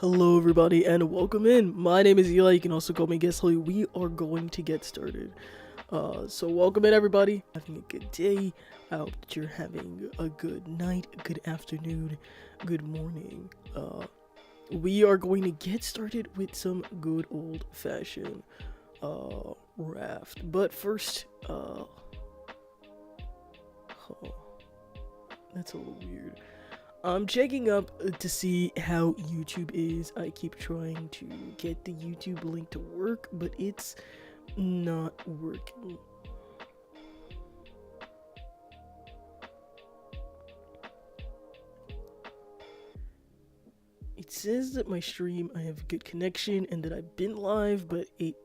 Hello everybody and welcome in. My name is Eli, you can also call me iguesseli. We are going to get started. So welcome in everybody. Having a good day. I hope that you're having a good night, a good afternoon, good morning. We are going to get started with some good old fashioned Raft. But first, oh, that's a little weird. I'm checking up to see how YouTube is. I keep trying to get the YouTube link to work, but it's not working. It says that my stream, I have a good connection and that I've been live, but it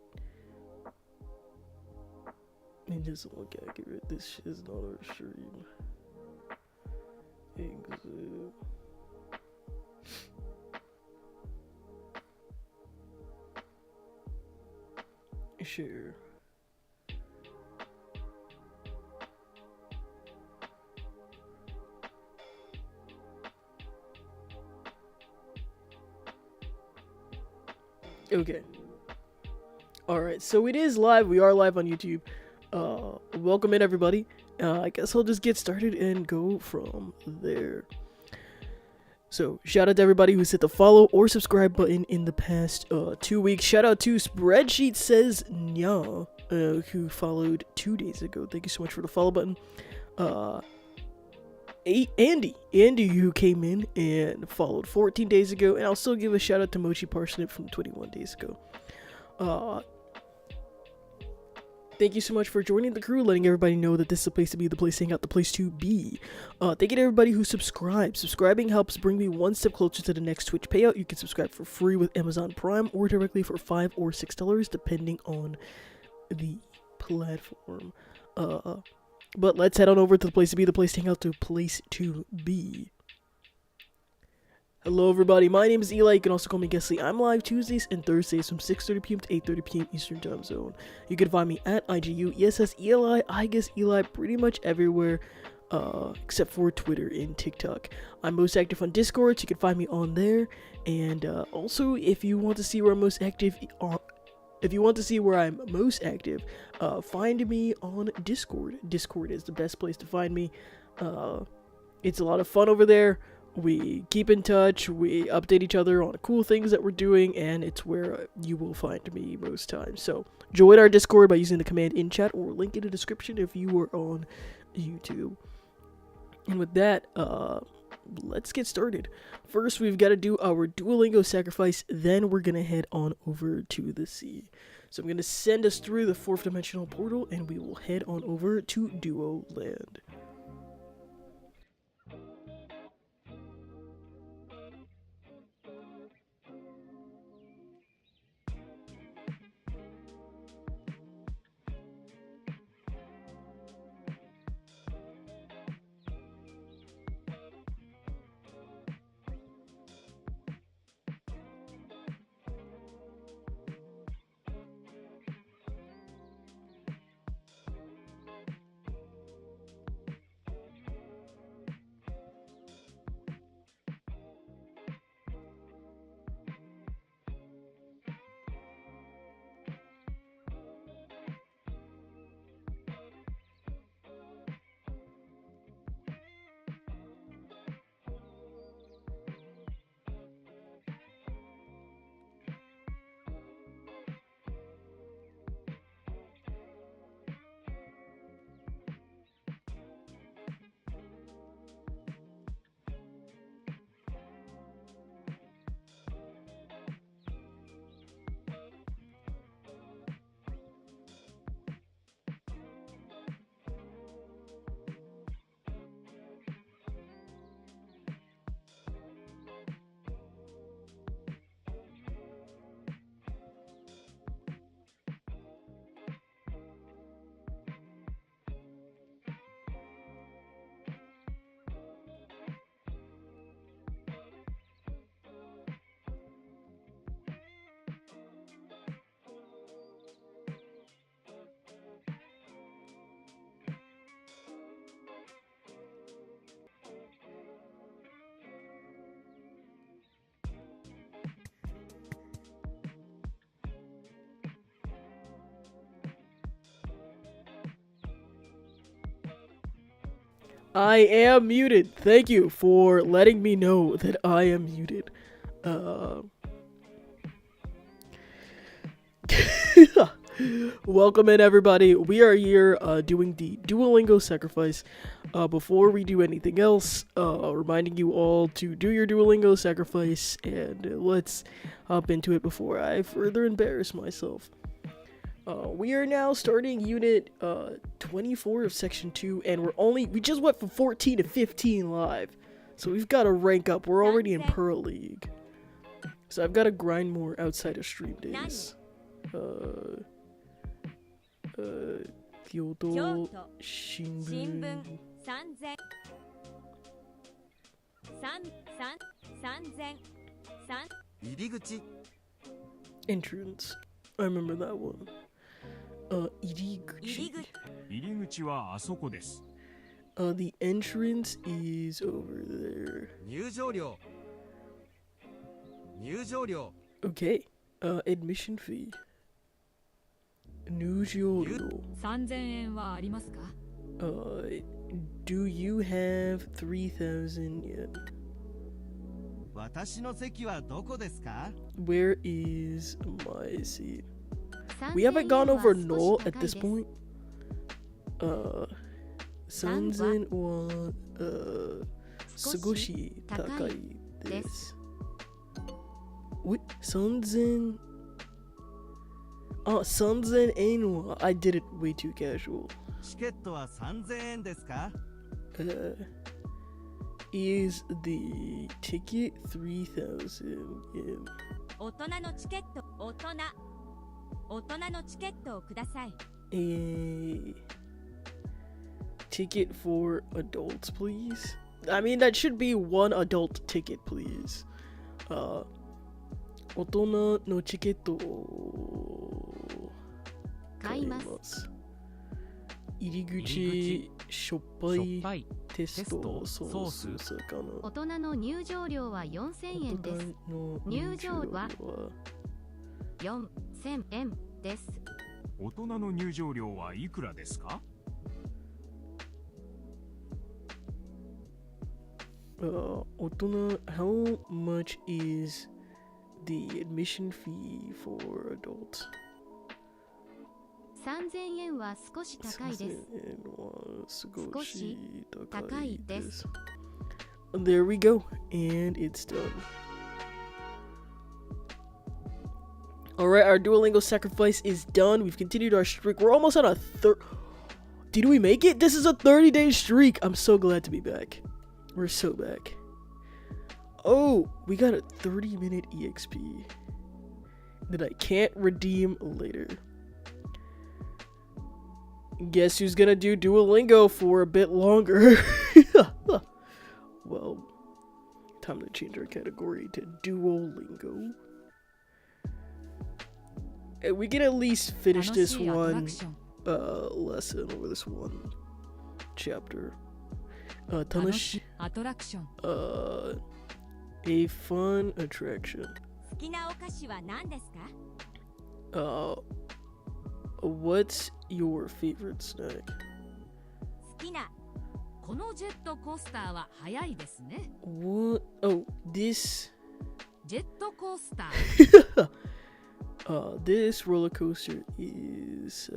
doesn't look accurate. This is not our stream. Exit. Share. Okay. Alright, so it is live. We are live on YouTube. Welcome in everybody. I guess I'll just get started and go from there. So, shout out to everybody who's hit the follow or subscribe button in the past 2 weeks. Shout out to Spreadsheet Says Nya, who followed 2 days ago. Thank you so much for the follow button. Andy, who came in and followed 14 days ago. And I'll still give a shout out to Mochi Parsnip from 21 days ago. Thank you so much for joining the crew, letting everybody know that this is the place to be, the place to hang out, the place to be. Thank you to everybody who subscribes. Subscribing helps bring me one step closer to the next Twitch payout. You can subscribe for free with Amazon Prime or directly for $5 or $6, depending on the platform. But let's head on over to the place to be, the place to hang out, the place to be. Hello everybody, my name is Eli, you can also call me iguesseli. I'm live Tuesdays and Thursdays from 6:30 p.m. to 8:30 p.m. Eastern Time Zone. You can find me at IGU, I guess Eli, pretty much everywhere, except for Twitter and TikTok. I'm most active on Discord, so you can find me on there. And also, if you want to see where I'm most active, find me on Discord. Discord is the best place to find me. It's a lot of fun over there. We keep in touch, we update each other on cool things that we're doing, and it's where you will find me most times. So, join our Discord by using the command in chat or link in the description if you are on YouTube. And with that, let's get started. First, we've got to do our Duolingo sacrifice, then we're going to head on over to the sea. So I'm going to send us through the 4th dimensional portal, and we will head on over to Duo Land. I am muted. Thank you for letting me know that I am muted. Welcome in, everybody. We are here doing the Duolingo sacrifice. Before we do anything else, reminding you all to do your Duolingo sacrifice, and let's hop into it before I further embarrass myself. We are now starting unit 24 of section 2, and we just went from 14 to 15 live. So we've got to rank up. We're already in Pearl League. So I've got to grind more outside of stream days. Kyoto Shimbun. Entrance. I remember that one. Iriguchi. The entrance is over there. Okay. Admission fee. 入場料。3000円はありますか? Do you have 3,000 yen? 私の席はどこですか? Where is my seat? We haven't gone over null at this point. 3000は少し高いです。What? 3000? 3000円は I did it way too casual. チケットは3000円ですか? Is the ticket 3,000 yen? 大人のチケットをください。Ticket for adults, please. I mean, that should be one adult ticket, please. 大人のチケットを買います。入り口しょっぱいテストソース魚。大人の入場料は4000円です。入場は4000円です。大人の入場料はいくらですか? How much is the admission fee for adults? 3000円は少し高いです。少し高いです。There we go, and it's done. Alright, our Duolingo sacrifice is done. We've continued our streak. We're almost on a Did we make it? This is a 30-day streak. I'm so glad to be back. We're so back. Oh, we got a 30-minute EXP that I can't redeem later. Guess who's gonna do Duolingo for a bit longer? Well, time to change our category to Duolingo. And we can at least finish this one lesson over this one chapter. Tanoshi attraction. A fun attraction. What's your favorite snack? 好きなこのジェットコースターは速いですね。What? Oh, this ジェットコースター。This roller coaster is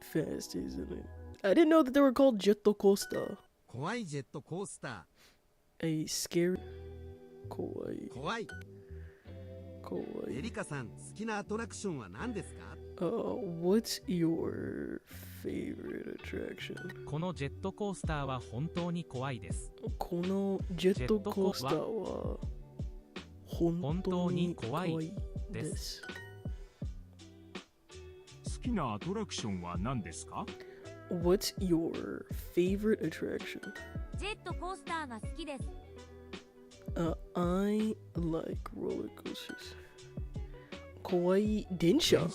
fast, isn't it? I didn't know that they were called jet coaster. 怖いジェットコースター。A scary 怖い。エリカさん、好きなアトラクションは何ですか? What's your favorite attraction? このジェットコースターは本当に怖いです。このジェットコースターは本当に怖いです。好きなアトラクションは何ですか? What's your favorite attraction? ジェットコースターが好きです。I like roller coasters. 怖い電車。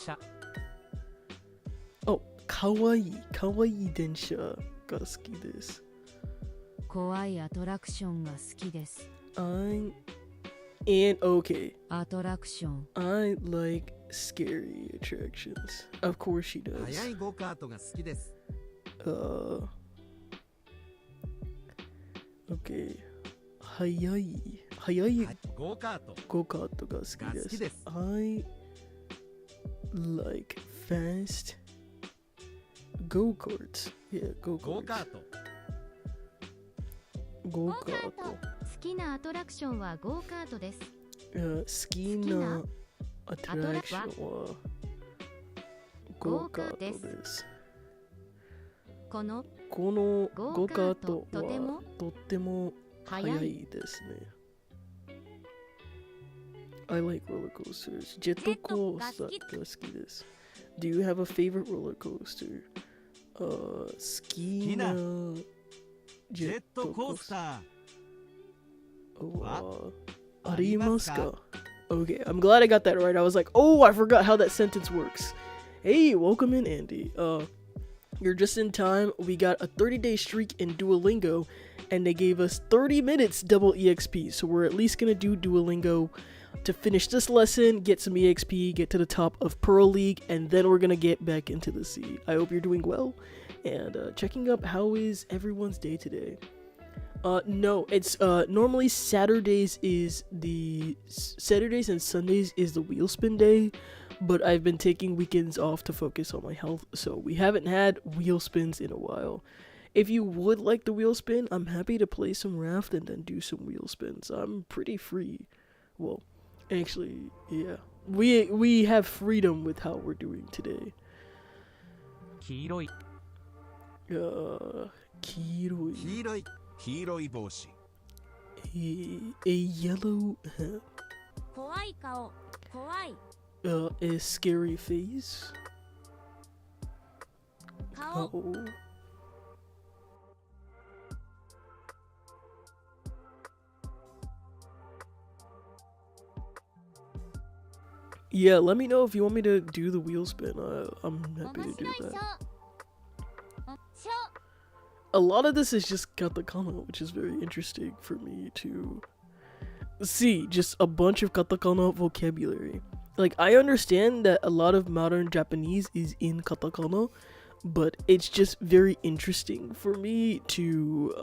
かわいい電車が好きです。怖いアトラクションが好きです。And okay. アトラクション。I like scary attractions. Of course she does. 速いゴカートが好きです。Okay. 速い。速いゴーカートゴカートが好きです。I like fast go-karts. Yeah, ゴ go-karts. ーカートゴーカート。好きなアトラクションはゴーカートです。好きなアトラクションはゴーカートです。このこのゴーカートはとても速いですね。I like roller coasters. ジェットコースターが好きです。Do you have a favorite roller coaster? 好きなジェットコースターはありますか? Okay, I'm glad I got that right. I was like, oh, I forgot how that sentence works. Hey, welcome in, Andy. You're just in time. We got a 30-day streak in Duolingo, and they gave us 30 minutes double EXP. So we're at least gonna do Duolingo to finish this lesson, get some EXP, get to the top of Pearl League, and then we're gonna get back into the sea. I hope you're doing well, and checking up how is everyone's day today. No, it's normally Saturdays and Sundays is the wheel spin day, but I've been taking weekends off to focus on my health, so we haven't had wheel spins in a while. If you would like the wheel spin, I'm happy to play some Raft and then do some wheel spins. I'm pretty free. Well, actually, yeah. We have freedom with how we're doing today. 黄色い Kiroi. 黄色い帽子 A yellow hat. 怖い顔、怖い A scary face. 顔 Oh. Yeah, let me know if you want me to do the wheel spin. I'm happy to do that. A lot of this is just katakana, which is very interesting for me to see. Just a bunch of katakana vocabulary. Like, I understand that a lot of modern Japanese is in katakana, but it's just very interesting for me to,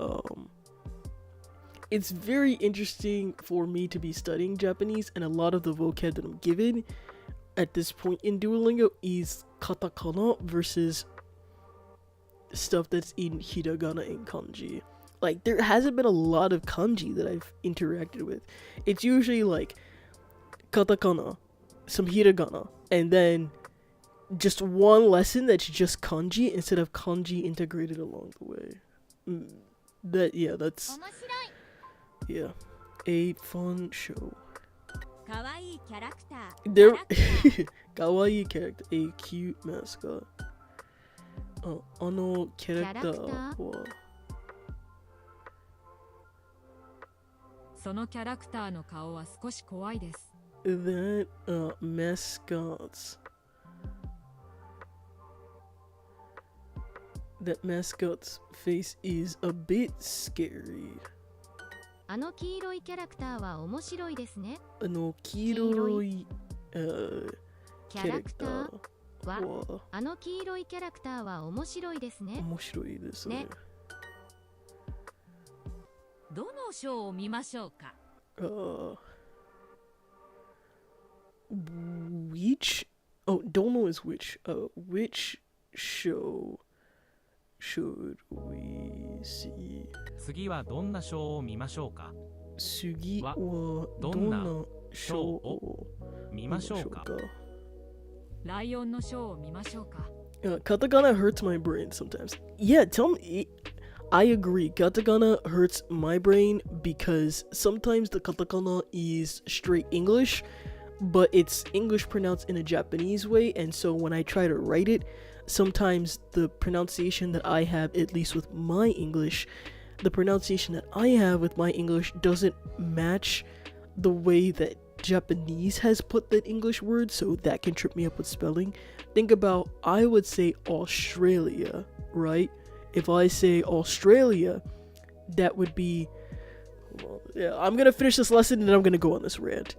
it's very interesting for me to be studying Japanese, and a lot of the vocab that I'm given at this point in Duolingo is katakana versus stuff that's in hiragana and kanji. Like, there hasn't been a lot of kanji that I've interacted with. It's usually like katakana, some hiragana, and then just one lesson that's just kanji instead of kanji integrated along the way. That's a fun show. かわいいキャラクター There, kawaii character, a cute mascot. あのキャラクターはそのキャラクターの顔は少し怖いです。That mascot's face is a bit scary. あの黄色いキャラクターは面白いですね。あの黄色いキャラクターはあの黄色いキャラクターは面白いですね。面白いですね。どのショーを見ましょうか。Which? Oh, don't know is which. Which show should we see? 次はどんなショーを見ましょうか。次はどんなショーを見ましょうか。ライオンのショーを見ましょうか。Katakana hurts my brain sometimes. Yeah, tell me. I agree. Katakana hurts my brain because sometimes the katakana is straight English, but it's English pronounced in a Japanese way, and so when I try to write it, sometimes the pronunciation that I have, at least with my English, the pronunciation that I have with my English doesn't match the way that Japanese has put that English word, so that can trip me up with spelling. Think about, I would say Australia, right? If I say Australia, that would be... Well, yeah, I'm gonna finish this lesson and then I'm gonna go on this rant.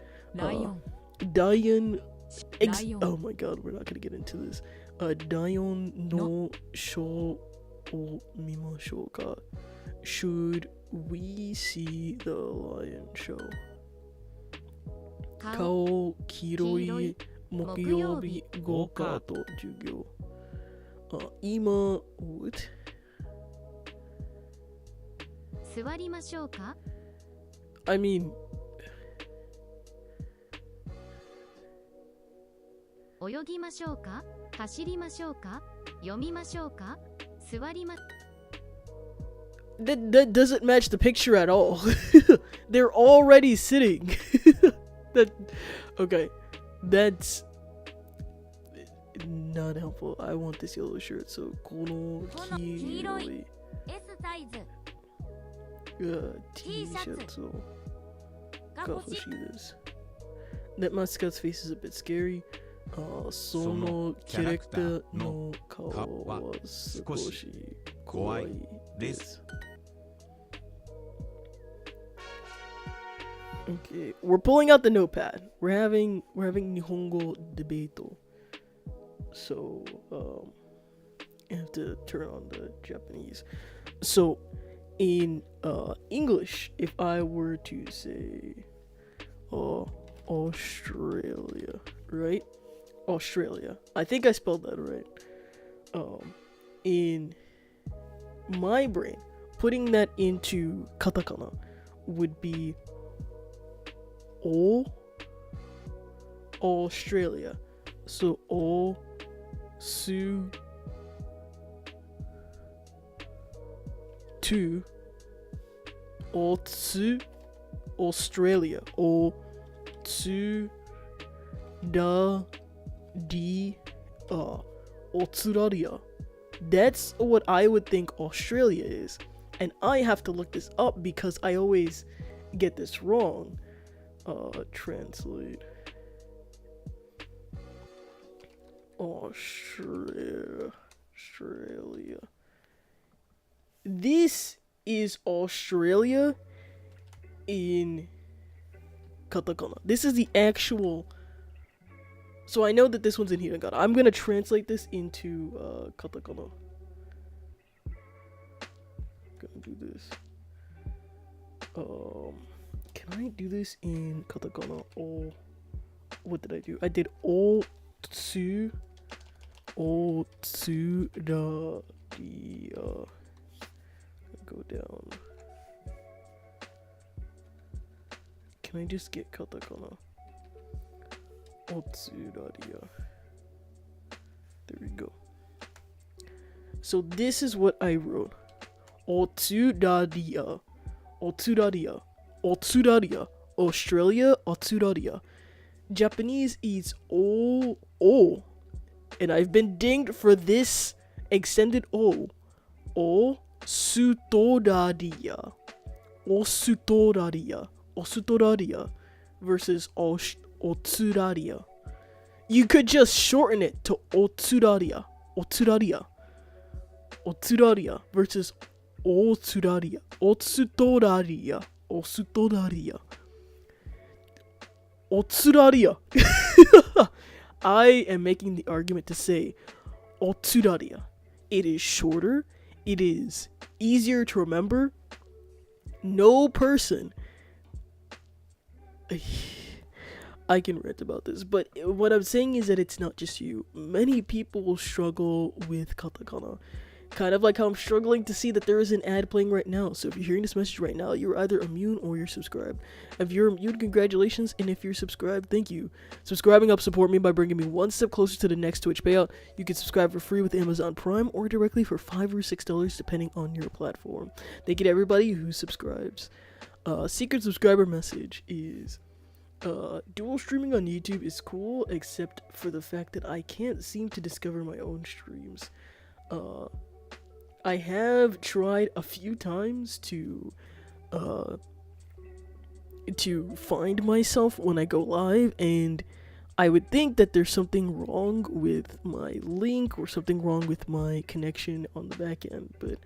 Dion... Oh my god, we're not gonna get into this. Dion no shou o mimashou ka. Should we see the lion show. 顔顔黄色い木曜日木ゴーカート授業。今 what? 座りましょうか I mean 泳ぎましょうか走りましょうか読みましょうか座りま that doesn't match the picture at all. They're already sitting. that okay. That's not helpful. I want this yellow shirt. So この黄色い S サイズ T シャツをが欲しいです。That mascot's face is a bit scary. そのキャラクターの顔は少し怖いです。Okay, we're pulling out the notepad. We're having Nihongo debate. So, I have to turn on the Japanese. So, in English, if I were to say Australia, right? Australia. I think I spelled that right. In my brain, putting that into katakana would be Australia. So Australia. Australia. That's what I would think Australia is. And I have to look this up because I always get this wrong. Translate. Australia. This is Australia in katakana. This is the actual. So I know that this one's in hiragana. I'm gonna translate this into katakana. Gonna do this. Can I do this in katakana? Oh, what did I do? I did Otsu da di. Go down. Can I just get katakana? Otsu da di. There we go. So this is what I wrote. Otsu da di. Otsu da di. Otsudaria, Australia, Otsudaria. Japanese is O, and I've been dinged for this extended O. Osutodaria. Osutodaria versus Otsudaria. You could just shorten it to Otsudaria. Otsudaria versus Otsudaria. Otsudaria. I am making the argument to say Otsudaria. It is shorter. It is easier to remember. No person. I can rant about this, but what I'm saying is that it's not just you. Many people struggle with katakana. Kind of like how I'm struggling to see that there is an ad playing right now. So if you're hearing this message right now, you're either immune or you're subscribed. If you're immune, congratulations. And if you're subscribed, thank you. Subscribing helps support me by bringing me one step closer to the next Twitch payout. You can subscribe for free with Amazon Prime or directly for $5 or $6 depending on your platform. Thank you to everybody who subscribes. Secret subscriber message is... dual streaming on YouTube is cool, except for the fact that I can't seem to discover my own streams. I have tried a few times to find myself when I go live, and I would think that there's something wrong with my link or something wrong with my connection on the back end, but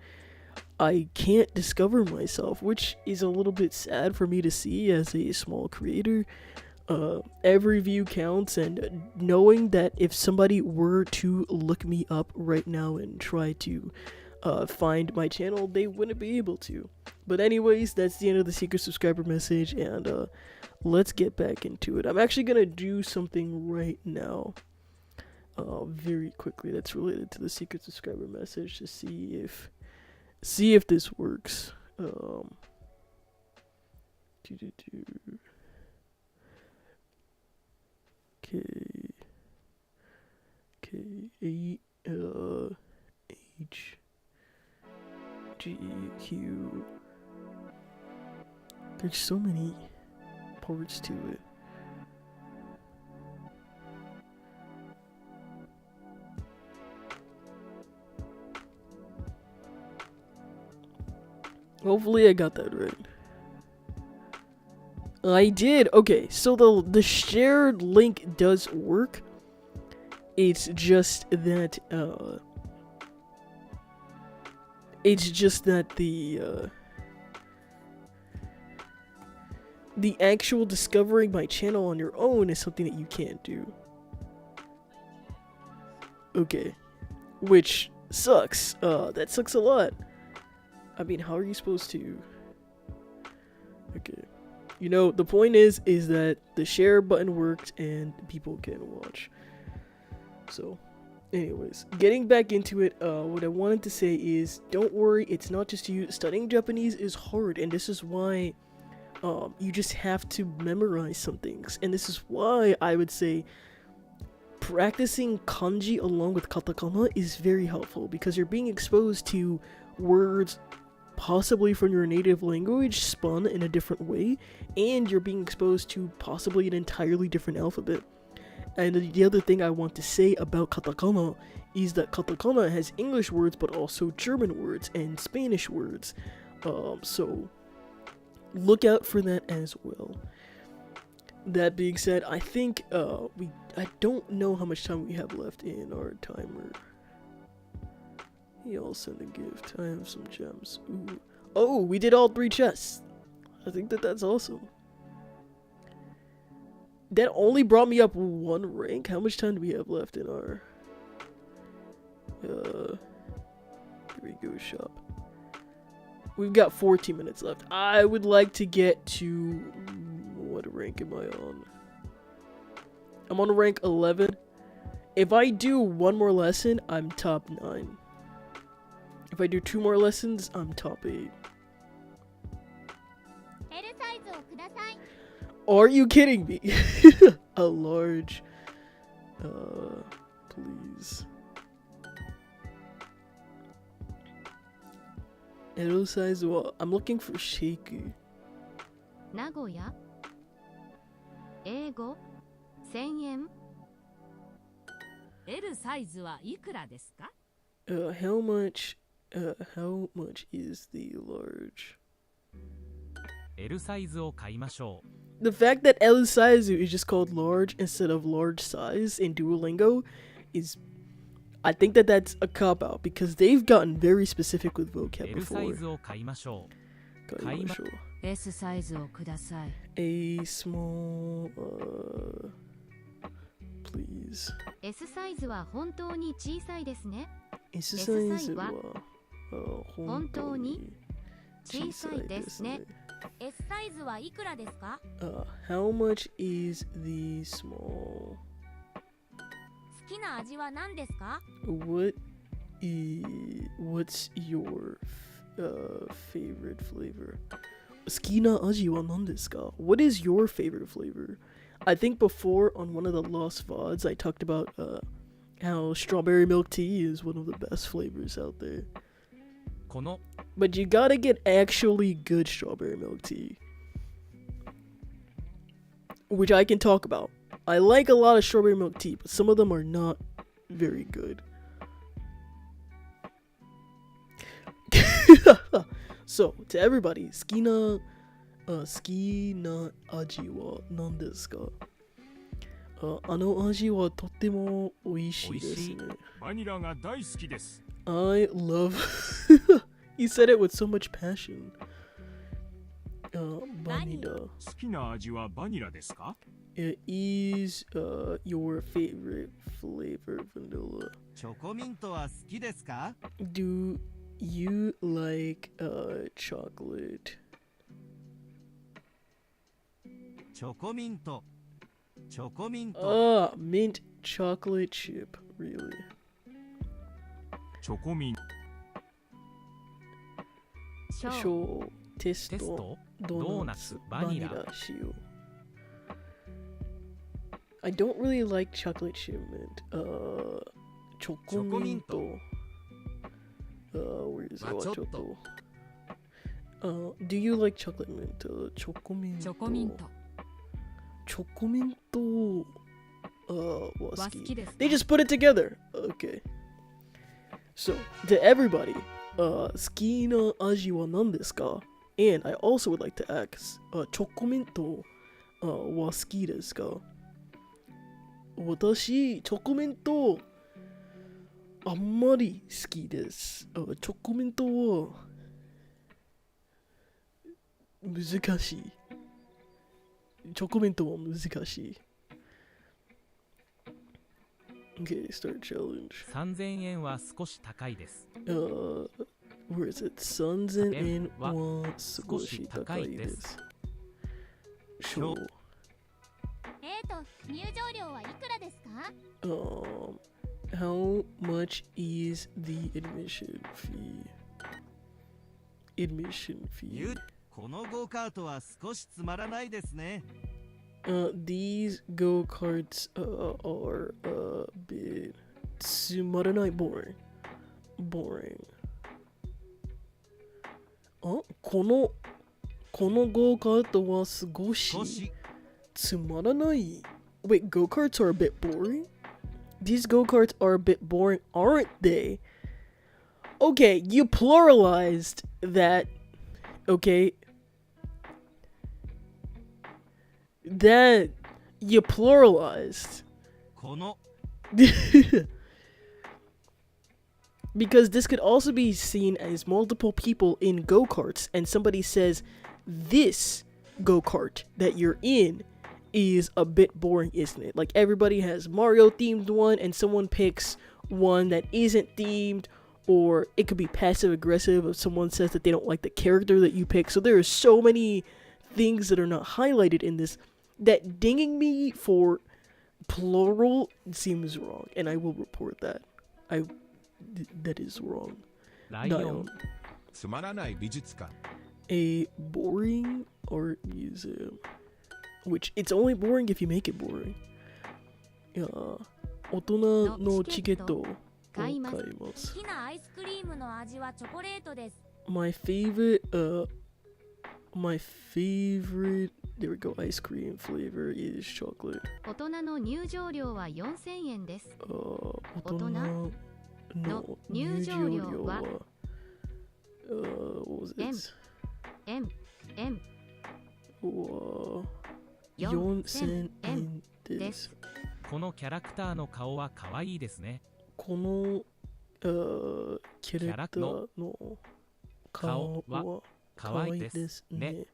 I can't discover myself, which is a little bit sad for me to see as a small creator. Every view counts, and knowing that if somebody were to look me up right now and try to find my channel, they wouldn't be able to. But anyways, that's the end of the secret subscriber message, and let's get back into it. I'm actually gonna do something right now, very quickly, that's related to the secret subscriber message to see if this works. H G Q. There's so many parts to it. Hopefully I got that right. I did. Okay, so the shared link does work. It's just that the actual discovering my channel on your own is something that you can't do. Okay. Which sucks. That sucks a lot. I mean, how are you supposed to? Okay. You know, the point is that the share button worked and people can watch. So, anyways, getting back into it, what I wanted to say is, don't worry, it's not just you. Studying Japanese is hard, and this is why you just have to memorize some things. And this is why I would say practicing kanji along with katakana is very helpful, because you're being exposed to words possibly from your native language spun in a different way, and you're being exposed to possibly an entirely different alphabet. And the other thing I want to say about katakana is that katakana has English words but also German words and Spanish words. So look out for that as well. That being said, I think I don't know how much time we have left in our timer. Y'all send a gift. I have some gems. Ooh. Oh, we did all 3 chests. I think that's awesome. That only brought me up 1 rank. How much time do we have left in our here we go, shop. We've got 14 minutes left. I would like to get to what rank am I on? I'm on rank 11. If I do 1 more lesson, I'm top 9. If I do 2 more lessons, I'm top 8. Are you kidding me? A large, please. L size wa, I'm looking for Sheiku. Nagoya? 英語 1000円 L サイズはいくらですか? How much is the large? L サイズを買いましょう。 The fact that L size is just called large instead of large size in Duolingo is, I think that's a cop out, because they've gotten very specific with vocab L サイ before. ズを買いましょう。 S サイズをください。 A small, please. S サイズは本当に小さいですね。 S S サイズは本当に小さいですね。 S サイズはいくらですか? How much is the small? 好きな味は何ですか? What's your favorite flavor? 好きな味は何ですか? What is your favorite flavor? I think before on one of the Lost VODs I talked about how strawberry milk tea is one of the best flavors out there. この But you gotta get actually good strawberry milk tea, which I can talk about. I like a lot of strawberry milk tea, but some of them are not very good. So, to everybody, 好きな味は何ですか? あの味はとっても美味しいですね。バニラが大好きです。 I love You said it with so much passion. Vanilla. 好きな味はバニラですか? Is your favorite flavor vanilla? チョコミントは好きですか? Do You like chocolate. チョコミントチョコミント Mint chocolate chip. Really? チョコミンショー Show テストテストドーナツバニラバニラ使用 I don't really like chocolate chip mint. チョコミント where is it? まあちょっと。Do you like chocolate mint? チョコミントチョコミントチョコミントは好は好ききですか They just put it together. Okay. So, to everybody, 好きな味は何ですか? And I also would like to ask, チョコミントは好きですか? 私、チョコミントあんまり好きです。チョコミントは難しい。チョコミントは難しい。Okay, start challenge. 3000円は少し高いです Where is it? 3000円は少し少し高いで高いですす。Sure. 入場料はいくらですか？ How much is the admission fee? Admission ゆ fee. このゴーカートは少しつまらないですね These go-karts are a bit つまらない boring. Boring. このgo-kart は少少ししつまらない Wait, go-karts are a bit boring? These go-karts are a bit boring, aren't they? Okay, you pluralized that. Okay. That you pluralized. この Because this could also be seen as multiple people in go-karts, and somebody says, this go-kart that you're in is a bit boring, isn't it? Like, everybody has Mario-themed one, and someone picks one that isn't themed, or it could be passive-aggressive if someone says that they don't like the character that you pick. So there are so many things that are not highlighted in this that dinging me for plural seems wrong, and I will report that. That is wrong. ライオン Dion. つまらない美術館 A boring art museum. Which, it's only boring if you make it boring. 大人のチケットを買います。好きなアイスクリームの味はチョコレートです。 My favorite, there we go, ice cream flavor is chocolate. 大人の入場料は4000円です。大人人の入場料は、what was it? M は4000 4000円で。ですこのキャラクターの顔は可愛いですねこのキャラクターの顔は可愛いで可愛いですすねね。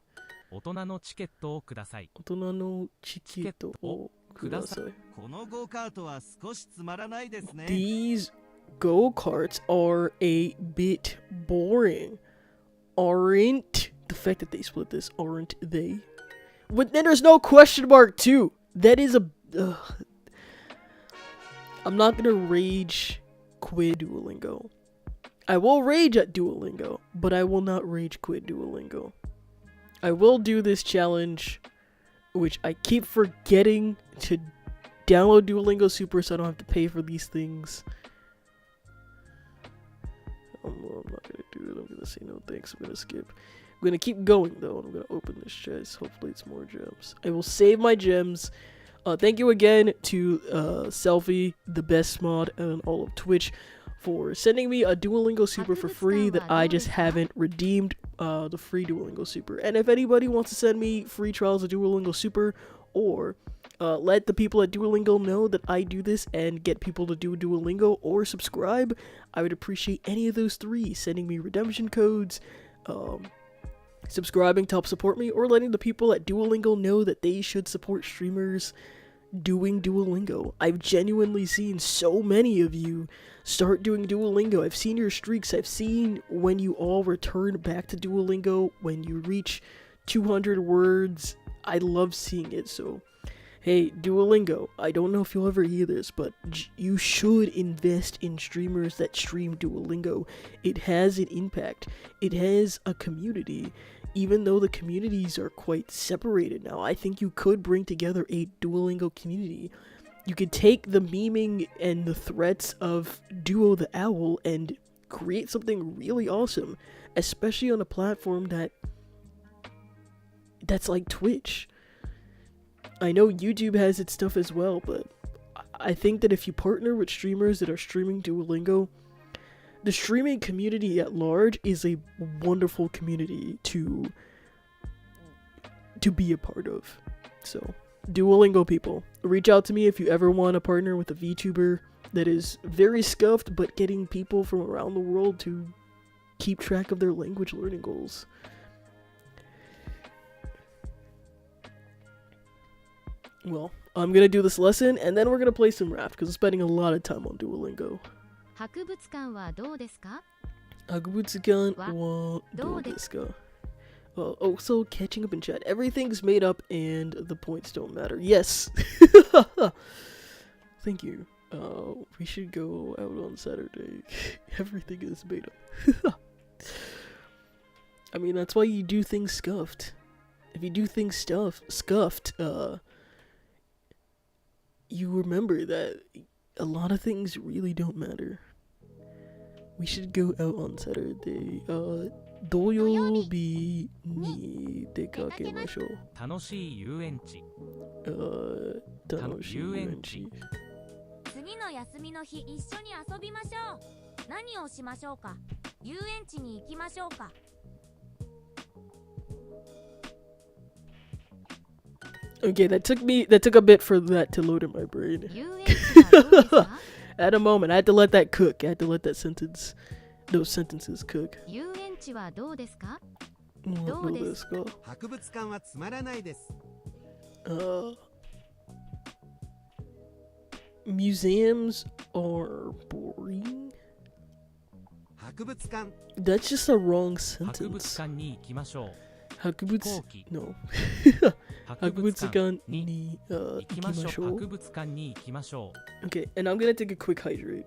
大人のチケットをください大人のチケットをください。このゴーカートは少しつまらないですね These go-karts are a bit boring. Aren't the fact that they split this, aren't they? But then there's no question mark too. That is a I'm not gonna rage quit Duolingo. I will rage at Duolingo, but I will not rage quit Duolingo. I will do this challenge, which I keep forgetting to download Duolingo Super so I don't have to pay for these things. I'm not gonna do it. I'm gonna say no thanks. I'm gonna skip. I'm gonna keep going though. I'm gonna open this chest. Hopefully it's more gems. I will save my gems. Thank you again to Selfie, the best mod on all of Twitch, for sending me a Duolingo Super for free that I just haven't redeemed the free Duolingo Super. And if anybody wants to send me free trials of Duolingo Super, or let the people at Duolingo know that I do this and get people to do Duolingo or subscribe, I would appreciate any of those three. Sending me redemption codes, subscribing to help support me, or letting the people at Duolingo know that they should support streamers doing Duolingo. I've genuinely seen so many of you start doing Duolingo. I've seen your streaks. I've seen when you all return back to Duolingo, when you reach 200 words. I love seeing it. So, hey, Duolingo, I don't know if you'll ever hear this, but you should invest in streamers that stream Duolingo. It has an impact. It has a community. Even though the communities are quite separated now, I think you could bring together a Duolingo community. You could take the memeing and the threats of Duo the Owl and create something really awesome, especially on a platform that's like Twitch. I know YouTube has its stuff as well, but I think that if you partner with streamers that are streaming Duolingo, the streaming community at large is a wonderful community to be a part of. So, Duolingo people, reach out to me if you ever want to partner with a VTuber that is very scuffed but getting people from around the world to keep track of their language learning goals. Well, I'm gonna do this lesson and then we're gonna play some Raft because I'm spending a lot of time on Duolingo. 博物館はどうですか？博物館はどうですか? Also, catching up in chat. Everything's made up and the points don't matter. Yes! Thank you. We should go out on Saturday. Everything is made up. I mean, that's why you do things scuffed. If you do things scuffed, you remember that a lot of things really don't matter. We should go out on Saturday. 土曜日に出かけましょう。楽しい遊園地。楽しい遊園地。次の休みの日一緒に遊びましょう。何をしましょうか。遊園地に行きましょうか。Okay, that took a bit for that to load in my brain. 遊園地はどうですか？ At a moment, I had to let that cook. I had to let those sentences cook. 遊園地はどうですか？どうですか？博物館はつまらないです。Museums are boring. 博物館 That's just a wrong 博物 sentence. 館に行きましょう。博物 No. 博物館にに行きましょう。行きましょう。博物館に行きましょう。Okay, and I'm gonna take a quick hydrate.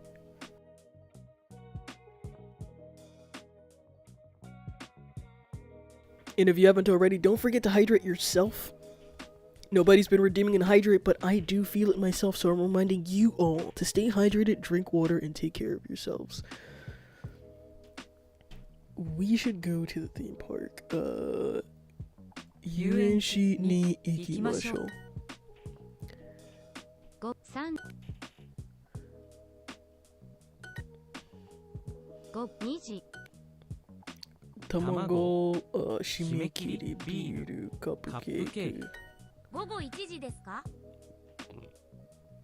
And if you haven't already, don't forget to hydrate yourself. Nobody's been redeeming an hydrate, but I do feel it myself, so I'm reminding you all to stay hydrated, drink water, and take care of yourselves. We should go to the theme park. 遊園地に行きましょう。5、3、5、2時。卵、締め切り、ビール、カップケーキ。午後1時ですか？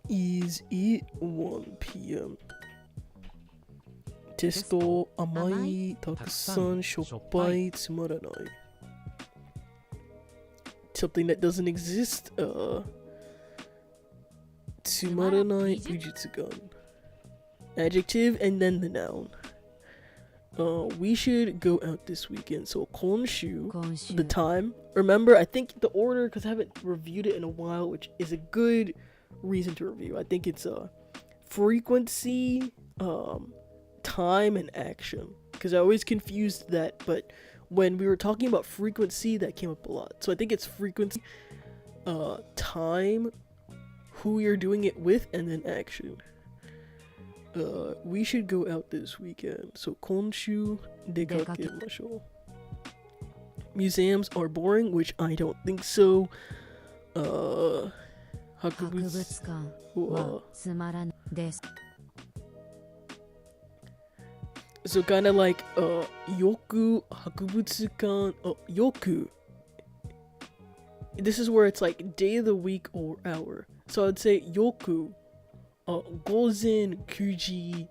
Is it 1 p.m.? テスト、甘い、たくさん、しょっぱい、つまらない。Something that doesn't exist. つまらない美術館。Adjective and then the noun. We should go out this weekend. So 今週 the time. Remember, I think the order, because I haven't reviewed it in a while, which is a good reason to review. I think it's frequency, time, and action. Because I always confused that, but when we were talking about frequency, that came up a lot. So I think it's frequency, time, who you're doing it with, and then action. We should go out this weekend. So 今週出かけましょう。Museums are boring, which I don't think so. 博物館はつまらないです。So kind of like よく博物館よく This is where it's like day of the week or hour. So I'd say よく午前9時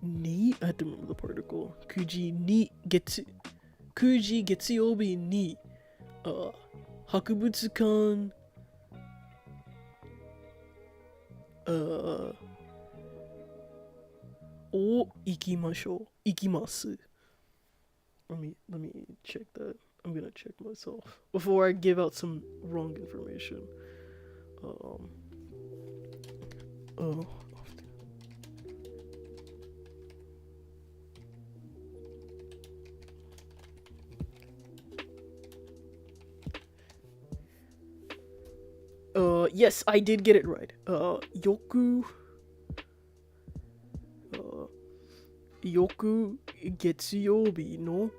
に I have to remember the particle 9時月曜日に Hakubutsukan. O ikimashou. Ikimasu. Let me check that. I'm gonna check myself before I give out some wrong information. Oh. Yes, I did get it right. Yoku Getsuyobi no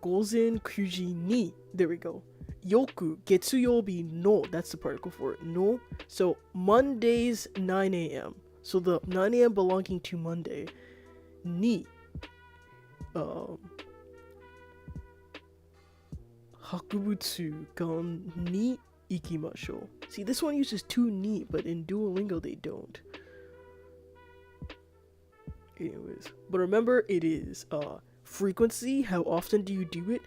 Gozen Kuji ni. There we go. Yoku Getsuyobi no. That's the particle for it. No. So Mondays 9 a.m. So the 9 a.m. belonging to Monday. Ni. Hakubutsukan ni ikimashou. See, this one uses two ni, but in Duolingo they don't. Anyways, but remember, it is frequency. How often do you do it?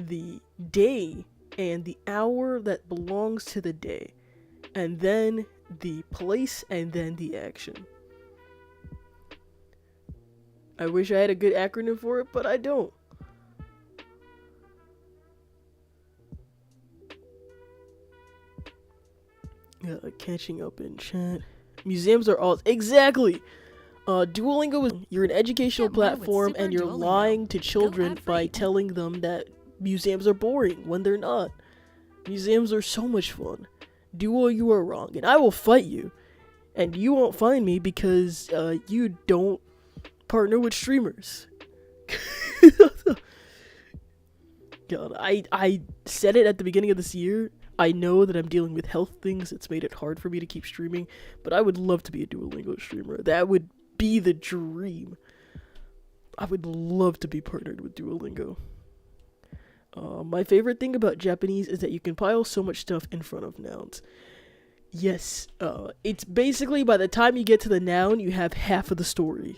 The day and the hour that belongs to the day, and then the place, and then the action. I wish I had a good acronym for it, but I don't. Catching up in chat. Museums are all exactly. Duolingo is you're an educational platform and you're lying to children by telling them that museums are boring when they're not. Museums are so much fun. Duo, you are wrong, and I will fight you. And you won't find me because you don't partner with streamers. God, I said it at the beginning of this year. I know that I'm dealing with health things. It's made it hard for me to keep streaming, but I would love to be a Duolingo streamer. That would be the dream. I would love to be partnered with Duolingo. My favorite thing about Japanese is that you can pile so much stuff in front of nouns. Yes, it's basically by the time you get to the noun, you have half of the story.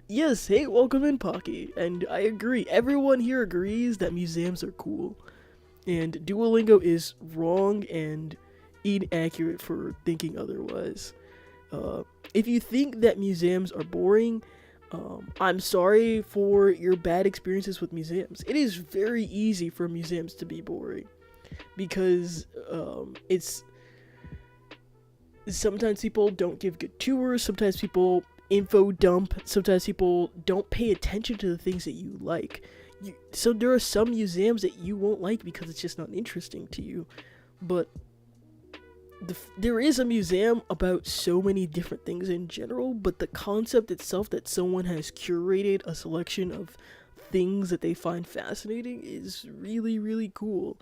Yes, hey, welcome in, Pocky. And I agree. Everyone here agrees that museums are cool. And Duolingo is wrong and inaccurate for thinking otherwise. If you think that museums are boring, I'm sorry for your bad experiences with museums. It is very easy for museums to be boring because it's sometimes people don't give good tours, sometimes people info dump, sometimes people don't pay attention to the things that you like. So there are some museums that you won't like because it's just not interesting to you, but there is a museum about so many different things in general, but the concept itself that someone has curated a selection of things that they find fascinating is really, really cool.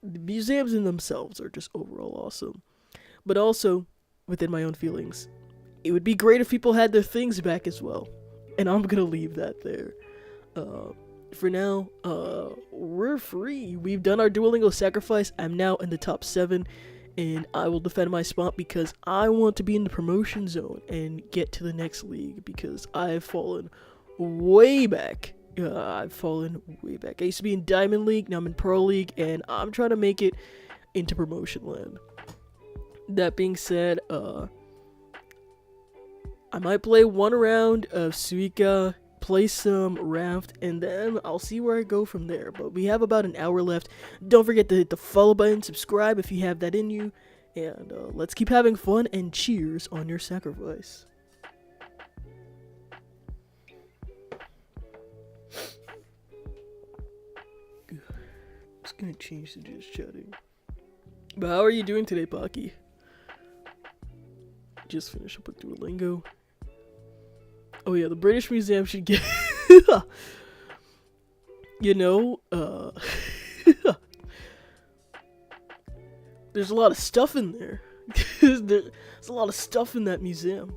The museums in themselves are just overall awesome. But also, within my own feelings, it would be great if people had their things back as well. And I'm gonna leave that there. For now, we're free. We've done our Duolingo sacrifice. I'm now in the top 7. And I will defend my spot because I want to be in the promotion zone and get to the next league because I've fallen way back. I used to be in Diamond League, now I'm in Pearl League, and I'm trying to make it into promotion land. That being said, I might play one round of Suika, play some Raft, and then I'll see where I go from there. But we have about an hour left. Don't forget to hit the follow button, subscribe if you have that in you, and let's keep having fun, and cheers on your sacrifice. Just gonna change to just chatting. But how are you doing today, Pocky? Just finished up with Duolingo. Oh yeah, the British Museum should get you know, there's a lot of stuff in there. There's a lot of stuff in that museum.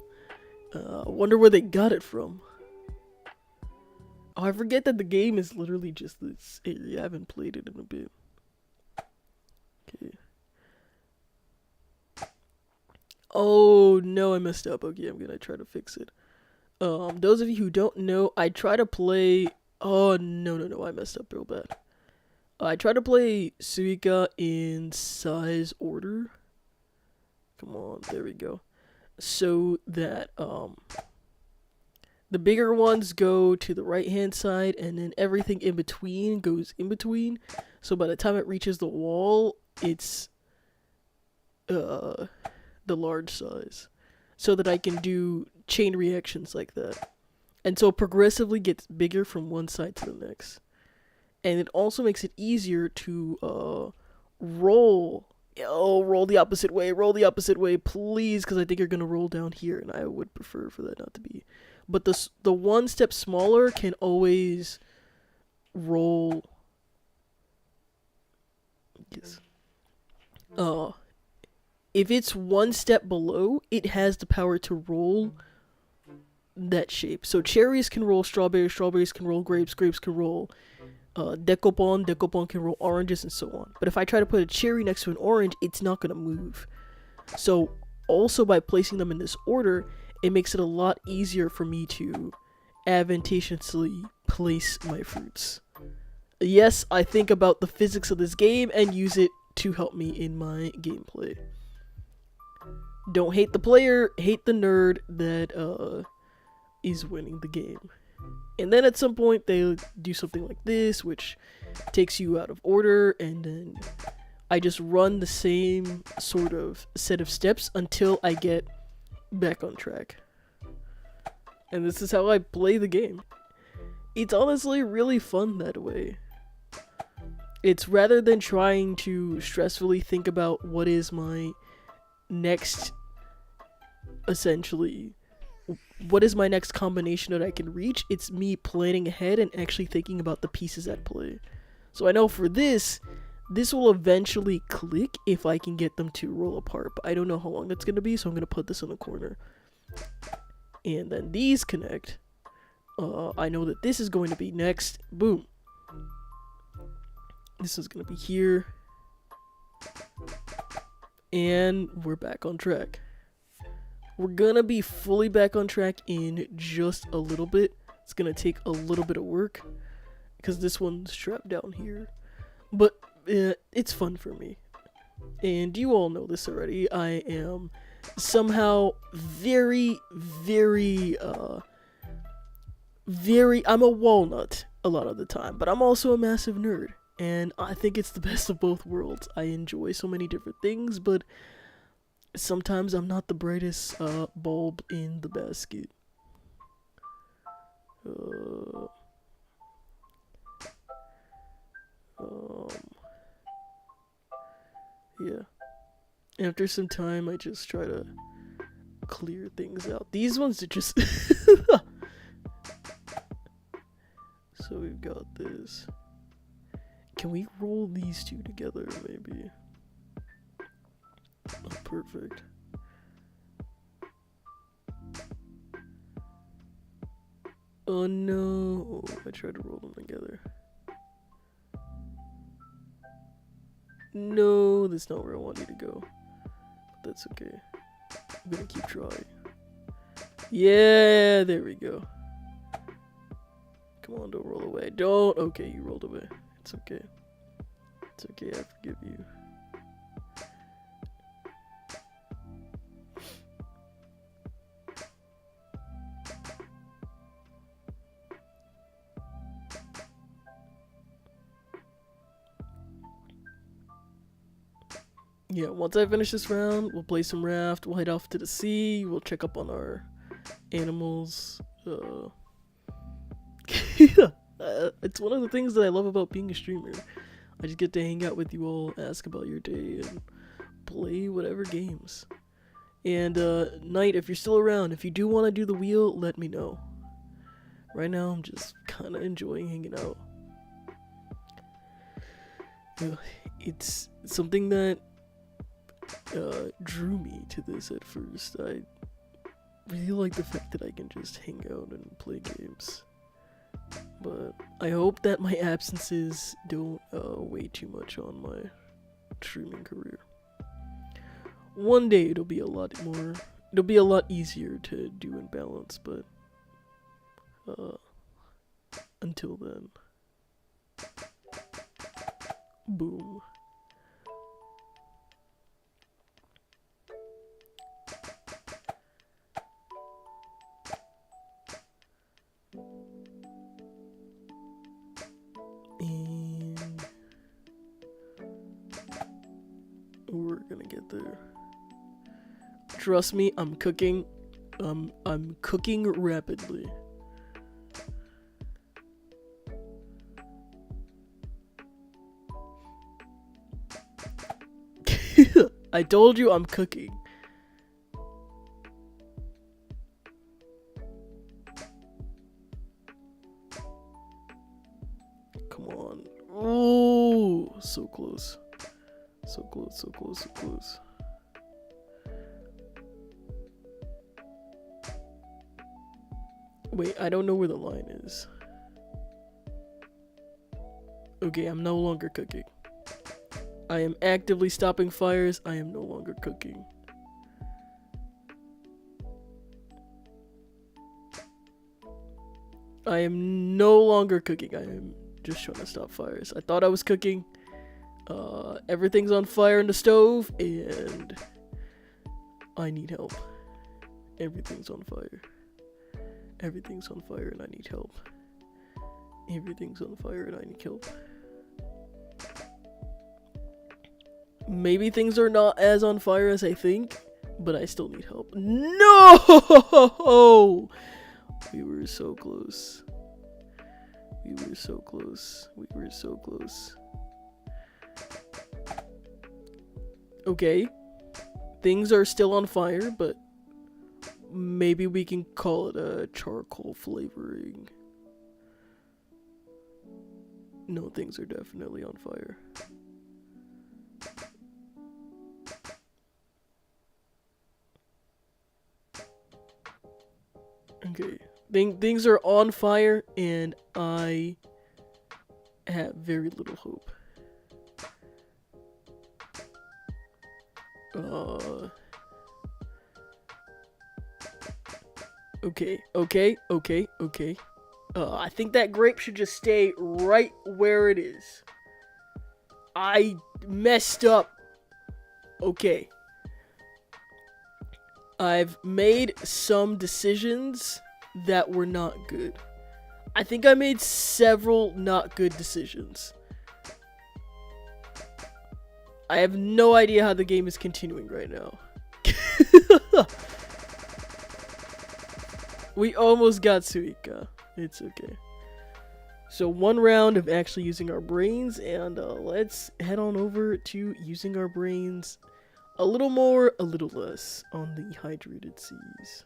I wonder where they got it from. Oh, I forget that the game is literally just this area. I haven't played it in a bit. Okay. Oh no, I messed up. Okay, I'm gonna try to fix it. Those of you who don't know, I try to play. Oh no, I messed up real bad. I try to play Suika in size order. Come on, there we go. So that the bigger ones go to the right hand side, and then everything in between goes in between. So by the time it reaches the wall, it's the large size, so that I can do chain reactions like that. And so it progressively gets bigger from one side to the next. And it also makes it easier to roll. Oh, roll the opposite way, please, because I think you're going to roll down here, and I would prefer for that not to be. But the one step smaller can always roll. Yes. If it's one step below, it has the power to roll that shape. So cherries can roll strawberries, strawberries can roll grapes, grapes can roll decopon, decopon can roll oranges, and so on. But if I try to put a cherry next to an orange, it's not going to move. So also by placing them in this order, it makes it a lot easier for me to advantageously place my fruits. Yes, I think about the physics of this game and use it to help me in my gameplay. Don't hate the player, hate the nerd that is winning the game. And then at some point they do something like this, which takes you out of order, and then I just run the same sort of set of steps until I get back on track. And this is how I play the game. It's honestly really fun that way. It's rather than trying to stressfully think about what is my next, essentially, what is my next combination that I can reach, it's me planning ahead and actually thinking about the pieces at play. So I know for this will eventually click if I can get them to roll apart, but I don't know how long that's going to be, so I'm going to put this in the corner. And then these connect. I know that this is going to be next. Boom. This is going to be here. And we're back on track. We're gonna be fully back on track in just a little bit. It's gonna take a little bit of work because this one's strapped down here. But it's fun for me. And you all know this already. I am somehow very, I'm a walnut a lot of the time, but I'm also a massive nerd. And I think it's the best of both worlds. I enjoy so many different things, but sometimes I'm not the brightest bulb in the basket. Yeah. After some time, I just try to clear things out. These ones are just... So we've got this. Can we roll these two together, maybe? Oh, perfect. Oh no, I tried to roll them together. No, that's not where I wanted to go. But that's okay. I'm gonna keep trying. Yeah, there we go. Come on, don't roll away. Don't. Okay, you rolled away. It's okay. It's okay, I forgive you. Yeah, once I finish this round, we'll play some Raft, we'll head off to the sea, we'll check up on our animals. It's one of the things that I love about being a streamer. I just get to hang out with you all, ask about your day, and play whatever games. And, Knight, if you're still around, if you do want to do the wheel, let me know. Right now, I'm just kind of enjoying hanging out. It's something that drew me to this at first. I really like the fact that I can just hang out and play games. But I hope that my absences don't weigh too much on my streaming career. One day it'll be a lot easier to do and balance, but until then. Boom. And we're gonna get there. Trust me, I'm cooking. I'm cooking rapidly. I told you I'm cooking. Come on. Oh, so close. So close, so close, so close. Wait, I don't know where the line is. Okay, I'm no longer cooking. I am actively stopping fires. I am no longer cooking. I am no longer cooking. I am just trying to stop fires. I thought I was cooking. Everything's on fire in the stove, and I need help. Everything's on fire. Everything's on fire, and I need help. Everything's on fire, and I need help. Maybe things are not as on fire as I think, but I still need help. No! We were so close. We were so close. We were so close. Okay. Things are still on fire, but maybe we can call it a charcoal flavoring. No, things are definitely on fire. Okay. Things are on fire, and I have very little hope. Okay. I think that grape should just stay right where it is. I messed up. Okay. I've made some decisions that were not good. I think I made several not good decisions. I have no idea how the game is continuing right now. We almost got Suika. It's okay. So 1 round of actually using our brains, and let's head on over to using our brains a little more, a little less on the hydrated seas.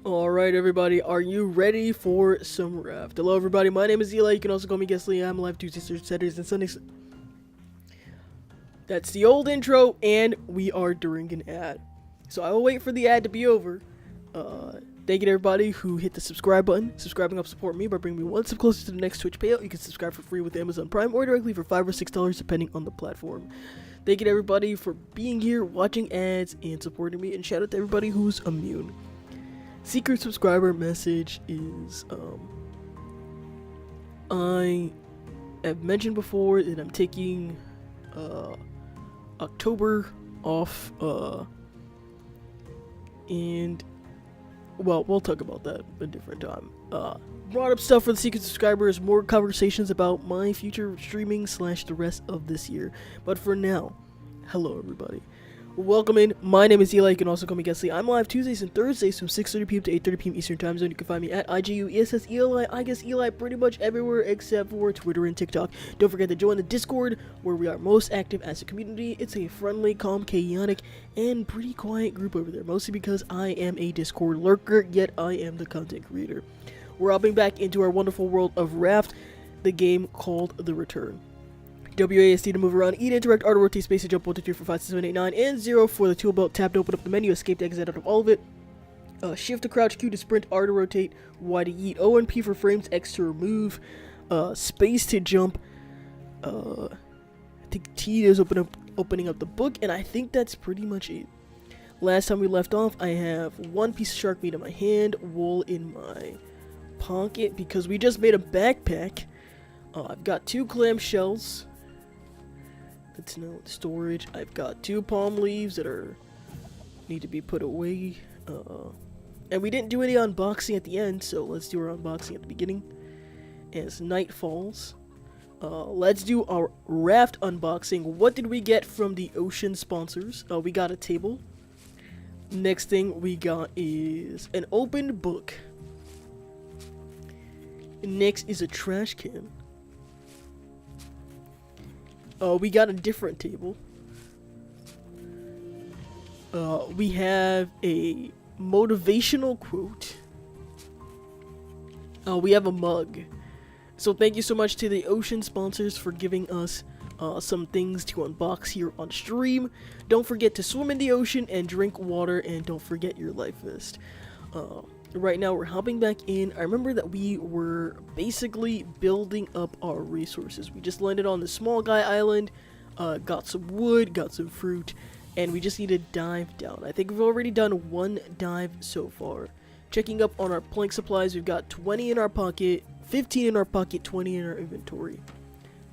Alright everybody, are you ready for some Raft? Hello everybody, my name is Eli, you can also call me iguesseli. I'm live Tuesdays, Saturdays, and Sundays. That's the old intro, and we are during an ad. So I will wait for the ad to be over. Thank you to everybody who hit the subscribe button. Subscribing helps support me by bringing me 1 step closer to the next Twitch payout. You can subscribe for free with Amazon Prime or directly for $5 or $6 depending on the platform. Thank you to everybody for being here, watching ads, and supporting me. And shout out to everybody who's immune. Secret subscriber message is, I have mentioned before that I'm taking, October off, And, well, we'll talk about that a different time. Brought up stuff for the secret subscribers, more conversations about my future streaming / the rest of this year. But for now, hello everybody. Welcome in. My name is Eli. You can also call me iguesseli. I'm live Tuesdays and Thursdays from 6:30 p.m. to 8:30 p.m. Eastern Time Zone. You can find me at iguesseli. I guess Eli pretty much everywhere except for Twitter and TikTok. Don't forget to join the Discord, where we are most active as a community. It's a friendly, calm, chaotic, and pretty quiet group over there. Mostly because I am a Discord lurker, yet I am the content creator. We're hopping back into our wonderful world of Raft, the game called The Return. WASD to move around, E to interact, R to rotate, space to jump, 1 to 3 for 5, 6, 7, 8, 9, and 0 for the tool belt. Tap to open up the menu, escape to exit out of all of it. Shift to crouch, Q to sprint, R to rotate, Y to yeet, O and P for frames, X to remove, space to jump. I think T is opening up the book, and I think that's pretty much it. Last time we left off, I have one piece of shark meat in my hand, wool in my pocket, because we just made a backpack. I've got 2 clamshells. That's no storage. I've got 2 palm leaves that need to be put away. And we didn't do any unboxing at the end, so let's do our unboxing at the beginning. As night falls, let's do our Raft unboxing. What did we get from the ocean sponsors? We got a table. Next thing we got is an open book. Next is a trash can. We got a different table. We have a motivational quote. We have a mug. So thank you so much to the ocean sponsors for giving us some things to unbox here on stream. Don't forget to swim in the ocean and drink water, and don't forget your life vest. Right now we're hopping back in. I remember that we were basically building up our resources. We just landed on the small guy island, got some wood, got some fruit, and we just need to dive down. I think we've already done 1 dive so far. Checking up on our plank supplies, we've got 20 in our pocket, 15 in our pocket, 20 in our inventory.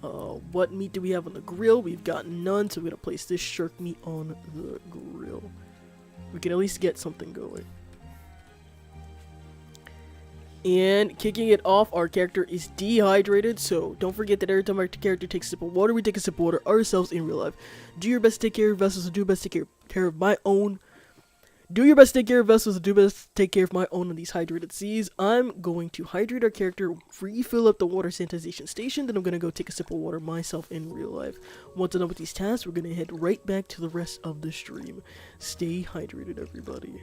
What meat do we have on the grill? We've got none, so we're gonna place this shark meat on the grill. We can at least get something going. And kicking it off, our character is dehydrated, so don't forget that every time our character takes a sip of water, we take a sip of water ourselves in real life. Do your best to take care of vessels, and do your best to take care of my own. Do your best to take care of vessels, and do your best to take care of my own in these hydrated seas. I'm going to hydrate our character, refill up the water sanitization station, then I'm going to go take a sip of water myself in real life. Once I'm done with these tasks, we're going to head right back to the rest of the stream. Stay hydrated, everybody.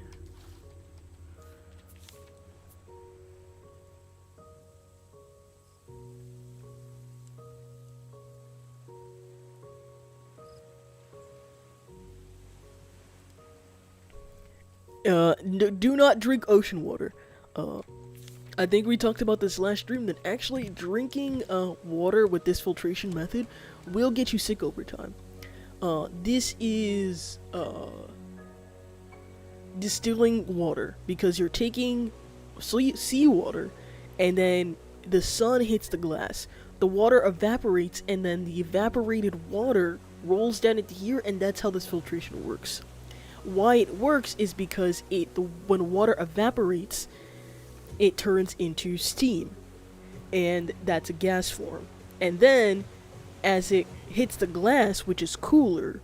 Do not drink ocean water. I think we talked about this last stream, that actually drinking water with this filtration method will get you sick over time. This is distilling water, because you're taking seawater and then the sun hits the glass. The water evaporates, and then the evaporated water rolls down into here, and that's how this filtration works. Why it works is because when water evaporates, it turns into steam, and that's a gas form. And then, as it hits the glass, which is cooler,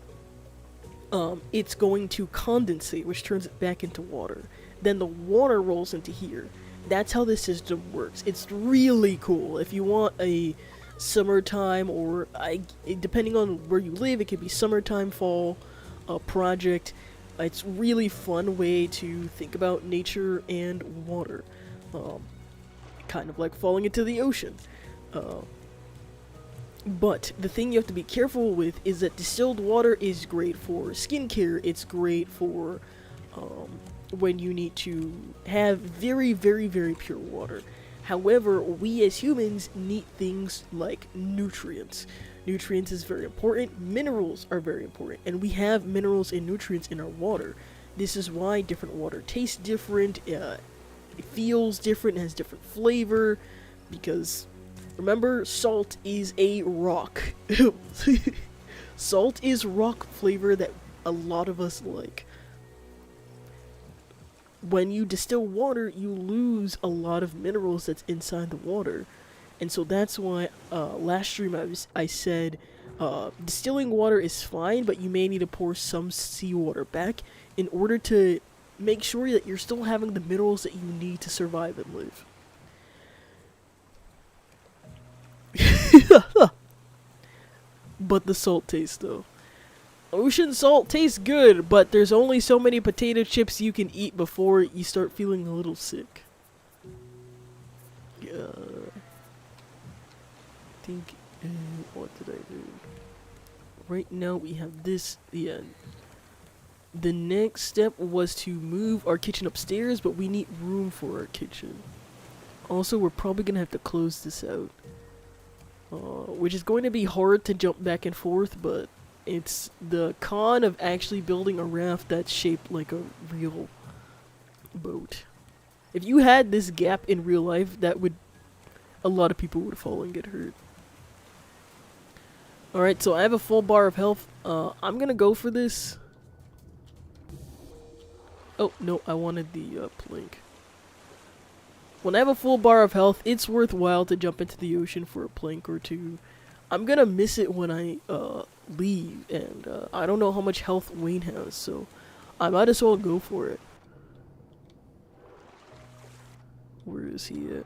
it's going to condensate, which turns it back into water. Then the water rolls into here. That's how this system works. It's really cool. If you want a summertime, or depending on where you live, it could be summertime, fall project. It's really fun way to think about nature and water. Kind of like falling into the ocean. But the thing you have to be careful with is that distilled water is great for skincare. It's great for when you need to have very, very, very pure water. However, we as humans need things like nutrients. Nutrients is very important. Minerals are very important. And we have minerals and nutrients in our water. This is why different water tastes different. It feels different, has different flavor. Because, remember, salt is a rock. Salt is rock flavor that a lot of us like. when you distill water, you lose a lot of minerals that's inside the water. And so that's why last stream I said distilling water is fine, but you may need to pour some seawater back in order to make sure that you're still having the minerals that you need to survive and live. But the salt taste, though. Ocean salt tastes good, but there's only so many potato chips you can eat before you start feeling a little sick. Yeah. Think, what did I do? Right now we have this, yeah. The next step was to move our kitchen upstairs, but we need room for our kitchen. Also, we're probably gonna have to close this out. Which is going to be hard to jump back and forth, but it's the con of actually building a raft that's shaped like a real boat. If you had this gap in real life, a lot of people would fall and get hurt. Alright, so I have a full bar of health. I'm gonna go for this. Oh, no, I wanted the plank. When I have a full bar of health, it's worthwhile to jump into the ocean for a plank or two. I'm gonna miss it when I leave, and I don't know how much health Wayne has, so I might as well go for it. Where is he at?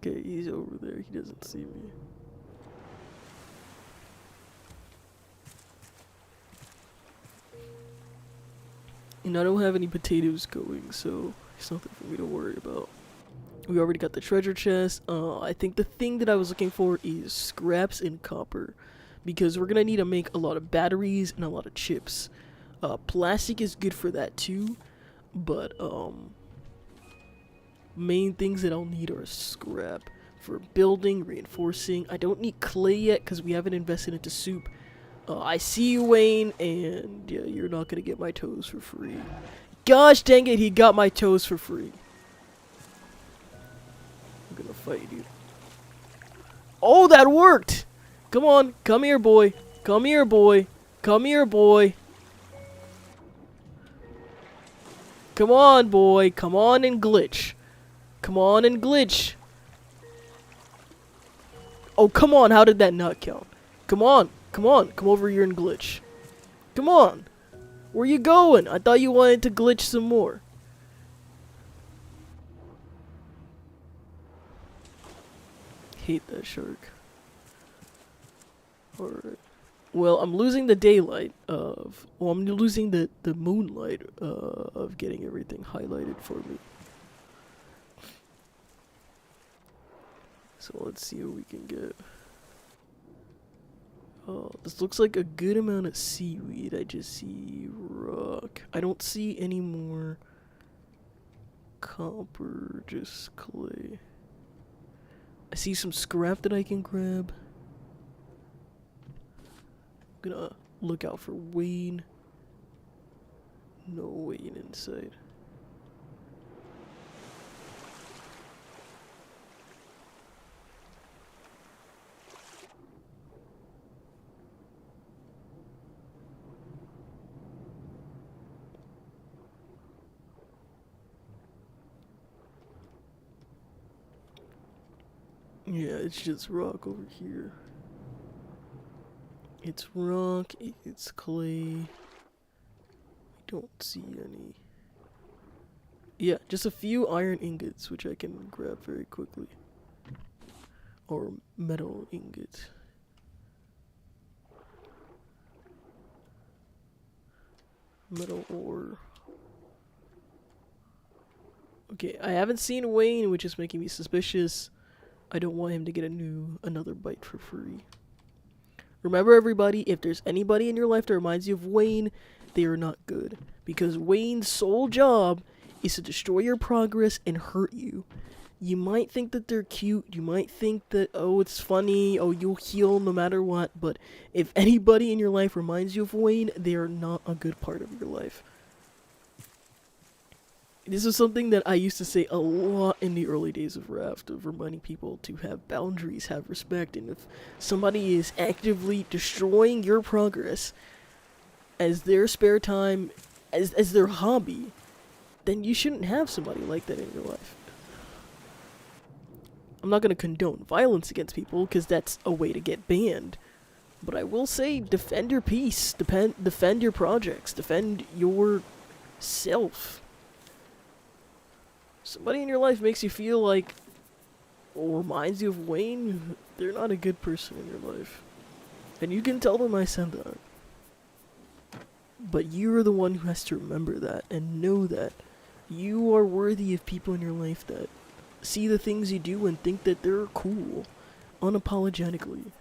Okay, he's over there. He doesn't see me. And I don't have any potatoes going, so it's nothing for me to worry about. We already got the treasure chest. I think the thing that I was looking for is scraps and copper, because we're gonna need to make a lot of batteries and a lot of chips. Plastic is good for that too, but main things that I'll need are scrap for building, reinforcing. I don't need clay yet because we haven't invested into soup. I see you, Wayne, and yeah, you're not gonna get my toes for free. Gosh dang it, he got my toes for free. I'm gonna fight you. Oh, that worked! Come on, come here, boy. Come here, boy. Come here, boy. Come on, boy. Come on and glitch. Come on and glitch. Oh, come on. How did that not count? Come on. Come on. Come over here and glitch. Come on. Where you going? I thought you wanted to glitch some more. Hate that shark. Alright. Well, I'm losing the daylight of... Well, I'm losing the moonlight of getting everything highlighted for me. So let's see what we can get. Oh, this looks like a good amount of seaweed. I just see rock. I don't see any more copper, just clay. I see some scrap that I can grab. I'm gonna look out for Wayne. No Wayne in sight. Yeah, it's just rock over here. It's rock, it's clay. I don't see any. Yeah, just a few iron ingots, which I can grab very quickly. Or metal ingots. Metal ore. Okay, I haven't seen Wayne, which is making me suspicious. I don't want him to get another bite for free. Remember, everybody, if there's anybody in your life that reminds you of Wayne, they are not good. Because Wayne's sole job is to destroy your progress and hurt you. You might think that they're cute, you might think that, oh, it's funny, oh, you'll heal no matter what, but if anybody in your life reminds you of Wayne, they are not a good part of your life. This is something that I used to say a lot in the early days of Raft, of reminding people to have boundaries, have respect, and if somebody is actively destroying your progress as their spare time as their hobby, then you shouldn't have somebody like that in your life. I'm not going to condone violence against people, because that's a way to get banned. But I will say, defend your peace, defend your projects, defend yourself. Somebody in your life makes you feel like, or reminds you of Wayne, they're not a good person in your life. And you can tell them I said that. But you're the one who has to remember that and know that you are worthy of people in your life that see the things you do and think that they're cool, unapologetically.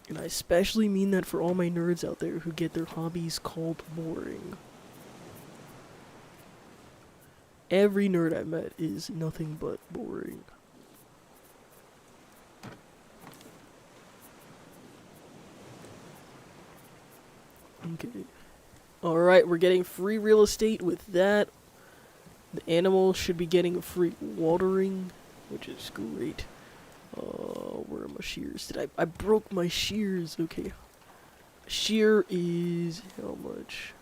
And I especially mean that for all my nerds out there who get their hobbies called boring. Every nerd I've met is nothing but boring. Okay. Alright, we're getting free real estate with that. The animals should be getting free watering, which is great. Where are my shears? I broke my shears. Okay. Shear is how much?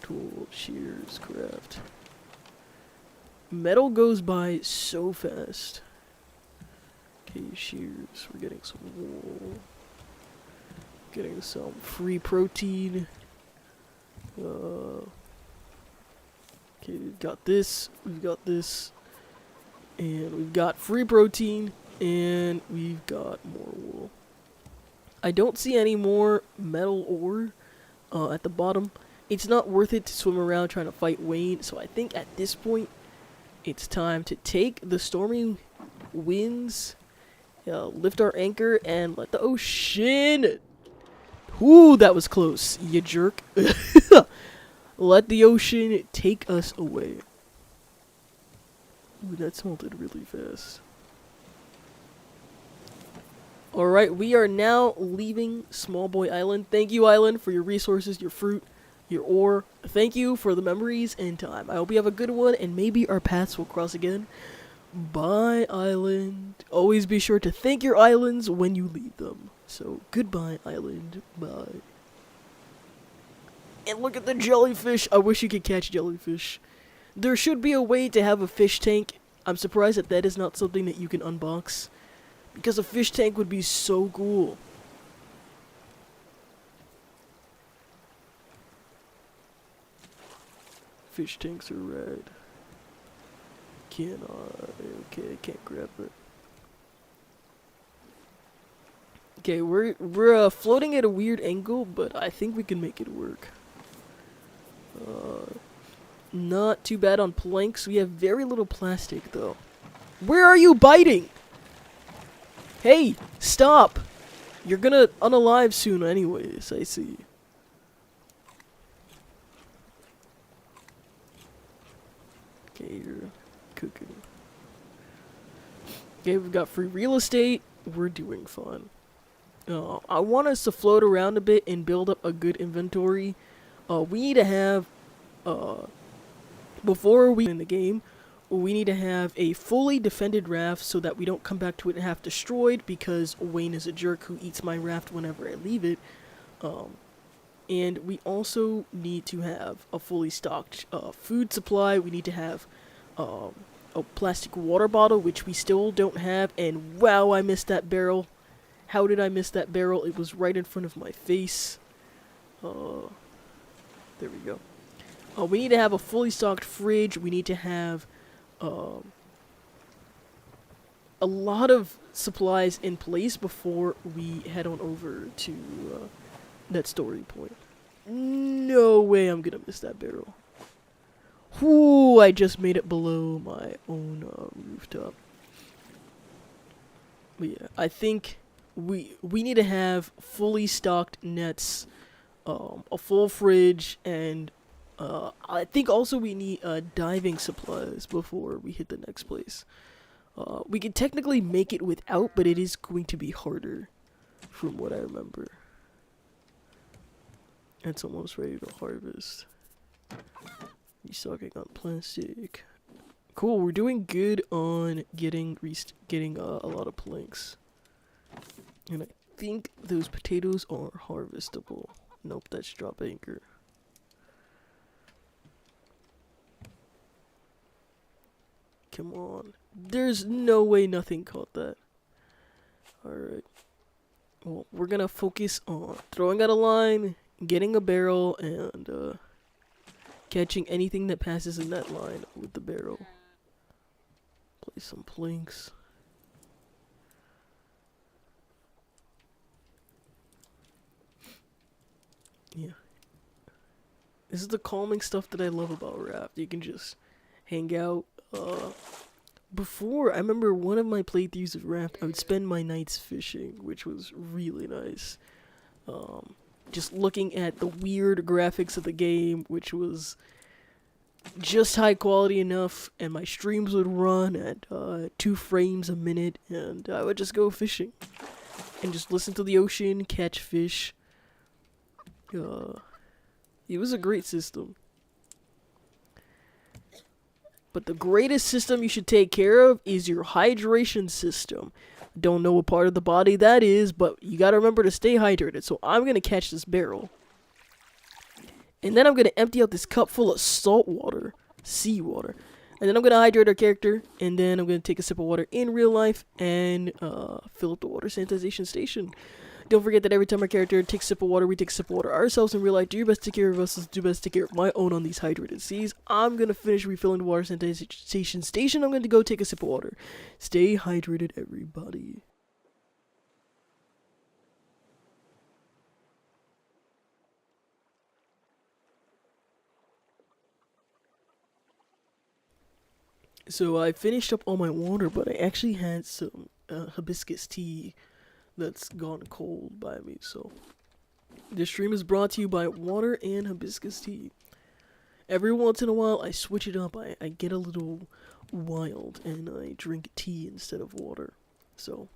Tool, shears, craft. Metal goes by so fast. Okay, shears. We're getting some wool. Getting some free protein. Okay, we've got this. We've got this. And we've got free protein. And we've got more wool. I don't see any more metal ore at the bottom. It's not worth it to swim around trying to fight Wayne. So I think at this point, it's time to take the stormy winds, lift our anchor, and let the ocean... Ooh, that was close, you jerk. Let the ocean take us away. Ooh, that smelted really fast. Alright, we are now leaving Small Boy Island. Thank you, Island, for your resources, your fruit, your ore. Thank you for the memories and time. I hope you have a good one, and maybe our paths will cross again. Bye, Island. Always be sure to thank your islands when you leave them. So, goodbye, Island. Bye. And look at the jellyfish. I wish you could catch jellyfish. There should be a way to have a fish tank. I'm surprised that that is not something that you can unbox. Because a fish tank would be so cool. Fish tanks are rad. Okay, I can't grab it. Okay, we're floating at a weird angle, but I think we can make it work. Not too bad on planks. We have very little plastic, though. Where are you biting? Hey, stop! You're gonna unalive soon anyways, I see. Okay, you're cooking. Okay, we've got free real estate. We're doing fine. I want us to float around a bit and build up a good inventory. We need to have, before we in the game, we need to have a fully defended raft so that we don't come back to it and have destroyed because Wayne is a jerk who eats my raft whenever I leave it. And we also need to have a fully stocked food supply. We need to have a plastic water bottle, which we still don't have. And wow, I missed that barrel. How did I miss that barrel? It was right in front of my face. There we go. We need to have a fully stocked fridge. We need to have a lot of supplies in place before we head on over to that story point. No way I'm gonna miss that barrel. Whoo, I just made it below my own rooftop. But yeah, I think we need to have fully stocked nets, a full fridge, and I think also we need diving supplies before we hit the next place. We can technically make it without, but it is going to be harder from what I remember. It's almost ready to harvest. He's sucking on plastic. Cool, we're doing good on getting a lot of planks. And I think those potatoes are harvestable. Nope, that's drop anchor. Come on. There's no way nothing caught that. Alright. Well, we're gonna focus on throwing out a line, getting a barrel, and catching anything that passes in that line with the barrel. Place some planks. Yeah. This is the calming stuff that I love about Raft. You can just hang out. Before, I remember one of my playthroughs of Raft, I would spend my nights fishing, which was really nice. Just looking at the weird graphics of the game, which was just high quality enough, and my streams would run at 2 frames a minute, and I would just go fishing. And just listen to the ocean, catch fish. It was a great system. But the greatest system you should take care of is your hydration system. Don't know what part of the body that is, but you gotta remember to stay hydrated. So I'm gonna catch this barrel. And then I'm gonna empty out this cup full of salt water, seawater. And then I'm gonna hydrate our character, and then I'm gonna take a sip of water in real life and fill up the water sanitization station. Don't forget that every time our character takes a sip of water, we take a sip of water ourselves in real life. Do your best to take care of us, do your best to take care of my own on these hydrated seas. I'm gonna finish refilling the water sanitization station. I'm gonna go take a sip of water. Stay hydrated, everybody. So I finished up all my water, but I actually had some hibiscus tea that's gone cold by me. So this stream is brought to you by water and hibiscus tea. Every once in a while I switch it up. I get a little wild and I drink tea instead of water. So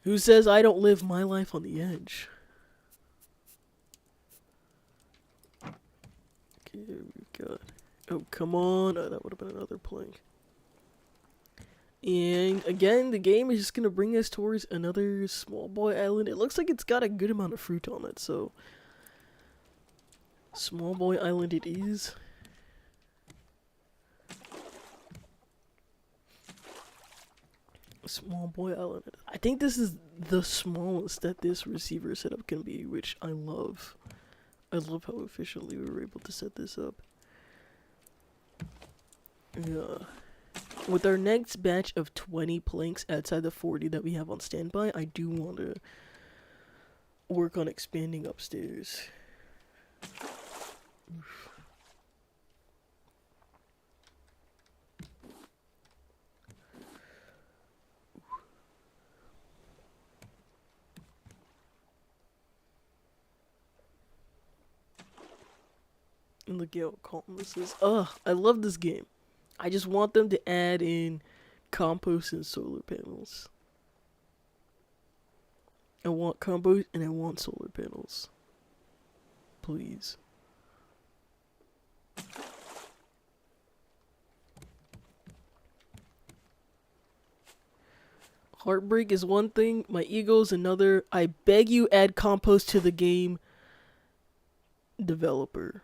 who says I don't live my life on the edge? Okay, we got... Oh, come on. Oh, that would have been another plank. And again, the game is just going to bring us towards another small boy island. It looks like it's got a good amount of fruit on it, so small boy island it is. Small boy island. I think this is the smallest that this receiver setup can be, which I love. I love how efficiently we were able to set this up. Yeah. With our next batch of 20 planks outside the 40 that we have on standby, I do want to work on expanding upstairs. Oof. And look at how calm this is. Ugh, I love this game. I just want them to add in compost and solar panels. I want compost and I want solar panels. Please. Heartbreak is one thing, my ego is another. I beg you, add compost to the game, developer.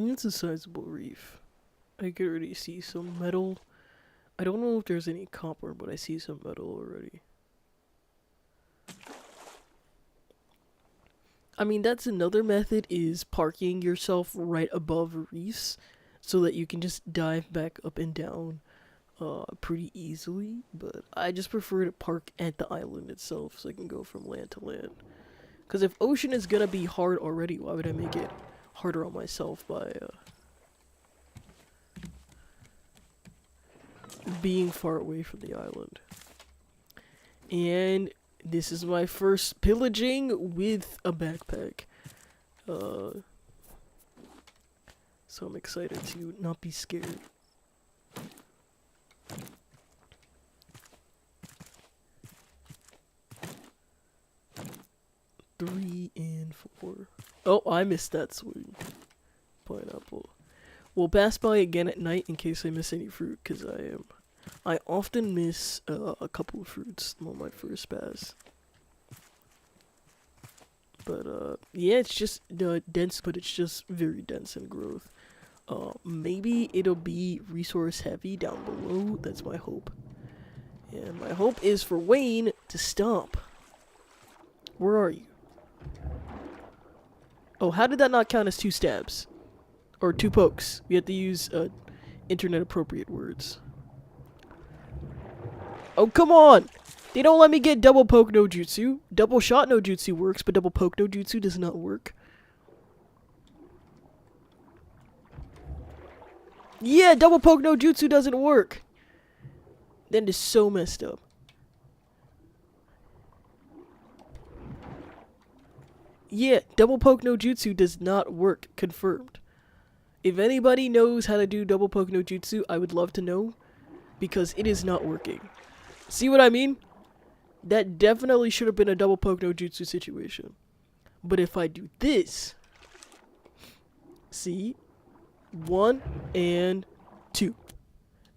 It's a sizable reef. I can already see some metal. I don't know if there's any copper, but I see some metal already. I mean, that's another method, is parking yourself right above reefs so that you can just dive back up and down pretty easily. But I just prefer to park at the island itself so I can go from land to land. Because if ocean is gonna be hard already, why would I make it harder on myself by being far away from the island? And this is my first pillaging with a backpack. So I'm excited to not be scared. 3 and 4. Oh, I missed that swing. Pineapple. We'll pass by again at night in case I miss any fruit, because I often miss a couple of fruits on my first pass. But yeah, it's just dense, but it's just very dense in growth. Maybe it'll be resource heavy down below. That's my hope. And my hope is for Wayne to stomp. Where are you? Oh, how did that not count as 2 stabs? Or 2 pokes? We have to use internet appropriate words. Oh, come on! They don't let me get double poke no jutsu. Double shot no jutsu works, but double poke no jutsu does not work. Yeah, double poke no jutsu doesn't work. That is so messed up. Yeah, double poke no jutsu does not work. Confirmed. If anybody knows how to do double poke no jutsu, I would love to know. Because it is not working. See what I mean? That definitely should have been a double poke no jutsu situation. But if I do this... See? 1 and 2.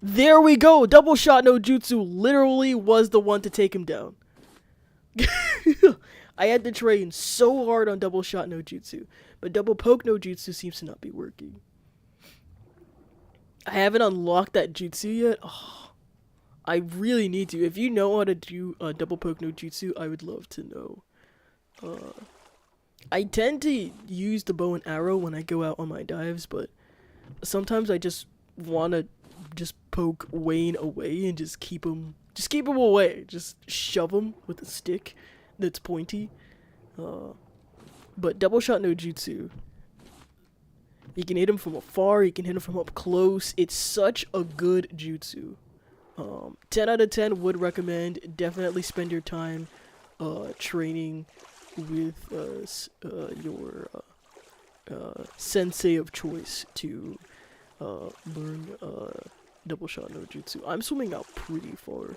There we go! Double shot no jutsu literally was the one to take him down. I had to train so hard on double shot no jutsu. But double poke no jutsu seems to not be working. I haven't unlocked that jutsu yet. Oh, I really need to. If you know how to do double poke no jutsu, I would love to know. I tend to use the bow and arrow when I go out on my dives, but sometimes I just want to just poke Wayne away and just keep him away. Just shove him with a stick that's pointy. But double shot no jutsu. You can hit him from afar, you can hit him from up close. It's such a good jutsu. 10 out of 10 would recommend. Definitely spend your time training with your sensei of choice to learn double shot no jutsu. I'm swimming out pretty far.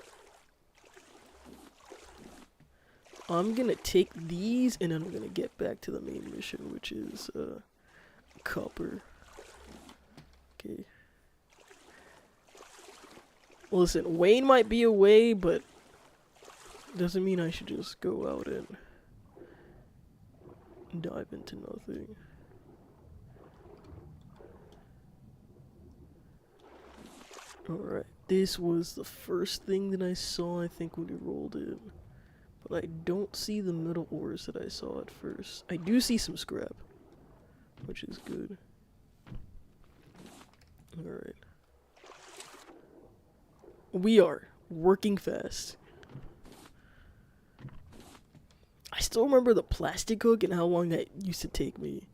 I'm gonna take these and then I'm gonna get back to the main mission, which is copper. Okay. Listen, Wayne might be away, but doesn't mean I should just go out and dive into nothing. Alright, this was the first thing that I saw, I think, when we rolled in. But I don't see the metal ores that I saw at first. I do see some scrap, which is good. Alright. We are working fast. I still remember the plastic hook and how long that used to take me.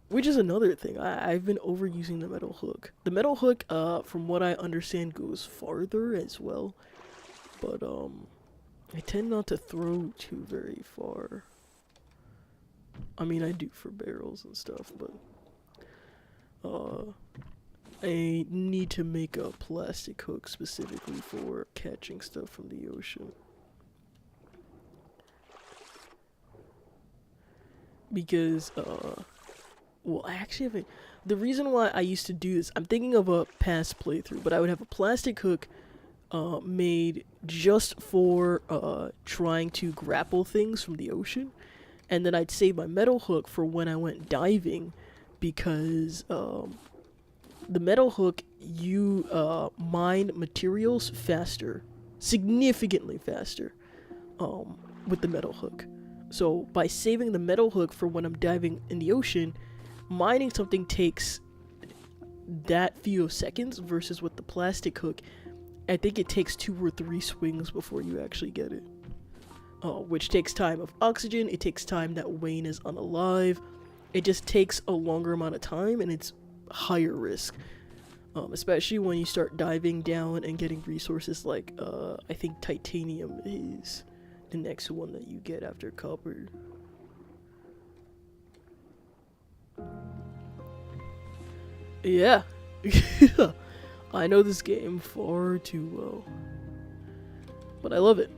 Which is another thing. I've been overusing the metal hook. The metal hook, from what I understand, goes farther as well. But, I tend not to throw too very far. I mean, I do for barrels and stuff, but I need to make a plastic hook specifically for catching stuff from the ocean. Because, well, I actually haven't... The reason why I used to do this, I'm thinking of a past playthrough, but I would have a plastic hook made just for trying to grapple things from the ocean. And then I'd save my metal hook for when I went diving, because the metal hook, you mine materials faster, significantly faster, with the metal hook. So by saving the metal hook for when I'm diving in the ocean, mining something takes that few seconds, versus with the plastic hook, I think it takes 2 or 3 swings before you actually get it. Which takes time of oxygen, it takes time that Wayne is unalive, it just takes a longer amount of time, and it's higher risk. Especially when you start diving down and getting resources like, I think titanium is the next one that you get after copper. Yeah. I know this game far too well. But I love it.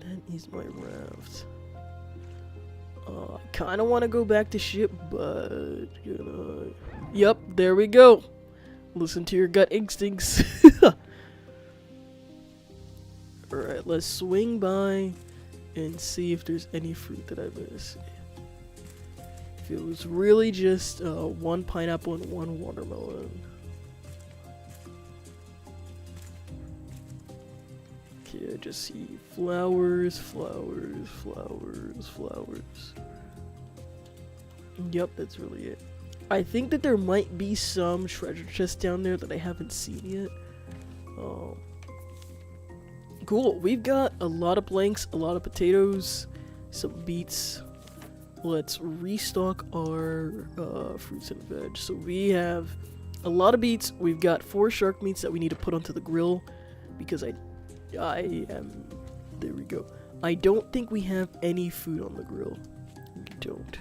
that is my raft. I kind of want to go back to ship, but yep, there we go. Listen to your gut instincts. Alright, let's swing by and see if there's any fruit that I missed. If it was really just one pineapple and one watermelon. Okay, I just see flowers, flowers, flowers, flowers. Yep, that's really it. I think that there might be some treasure chests down there that I haven't seen yet. Cool, we've got a lot of planks, a lot of potatoes, some beets. Let's restock our fruits and veg. So we have a lot of beets. We've got 4 shark meats that we need to put onto the grill because there we go. I don't think we have any food on the grill. We don't.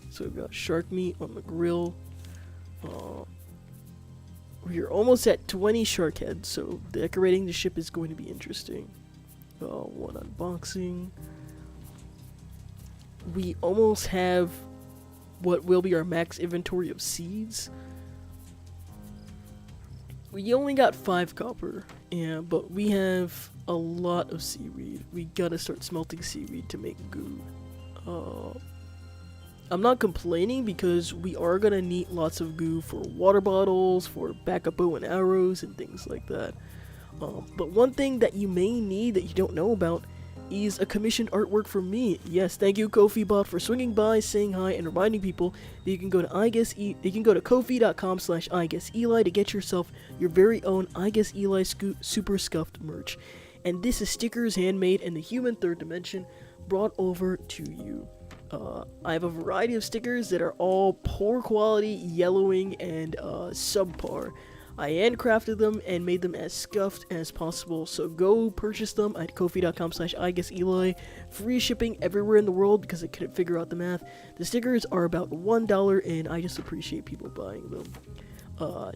So we've got shark meat on the grill. We're almost at 20 shark heads, so decorating the ship is going to be interesting. One unboxing. We almost have what will be our max inventory of seeds. We only got 5 copper, but we have a lot of seaweed. We gotta start smelting seaweed to make goo. I'm not complaining because we are gonna need lots of goo for water bottles, for backup bow and arrows, and things like that. But one thing that you may need that you don't know about is a commissioned artwork from me. Yes, thank you KofiBot for swinging by, saying hi, and reminding people that you can go to kofi.com/iguesseli to get yourself your very own iguesseli Super Scuffed merch. And this is stickers handmade in the human third dimension brought over to you. I have a variety of stickers that are all poor quality, yellowing, and subpar. I handcrafted them and made them as scuffed as possible, so go purchase them at kofi.com/iguesseli. Free shipping everywhere in the world because I couldn't figure out the math. The stickers are about $1 and I just appreciate people buying them.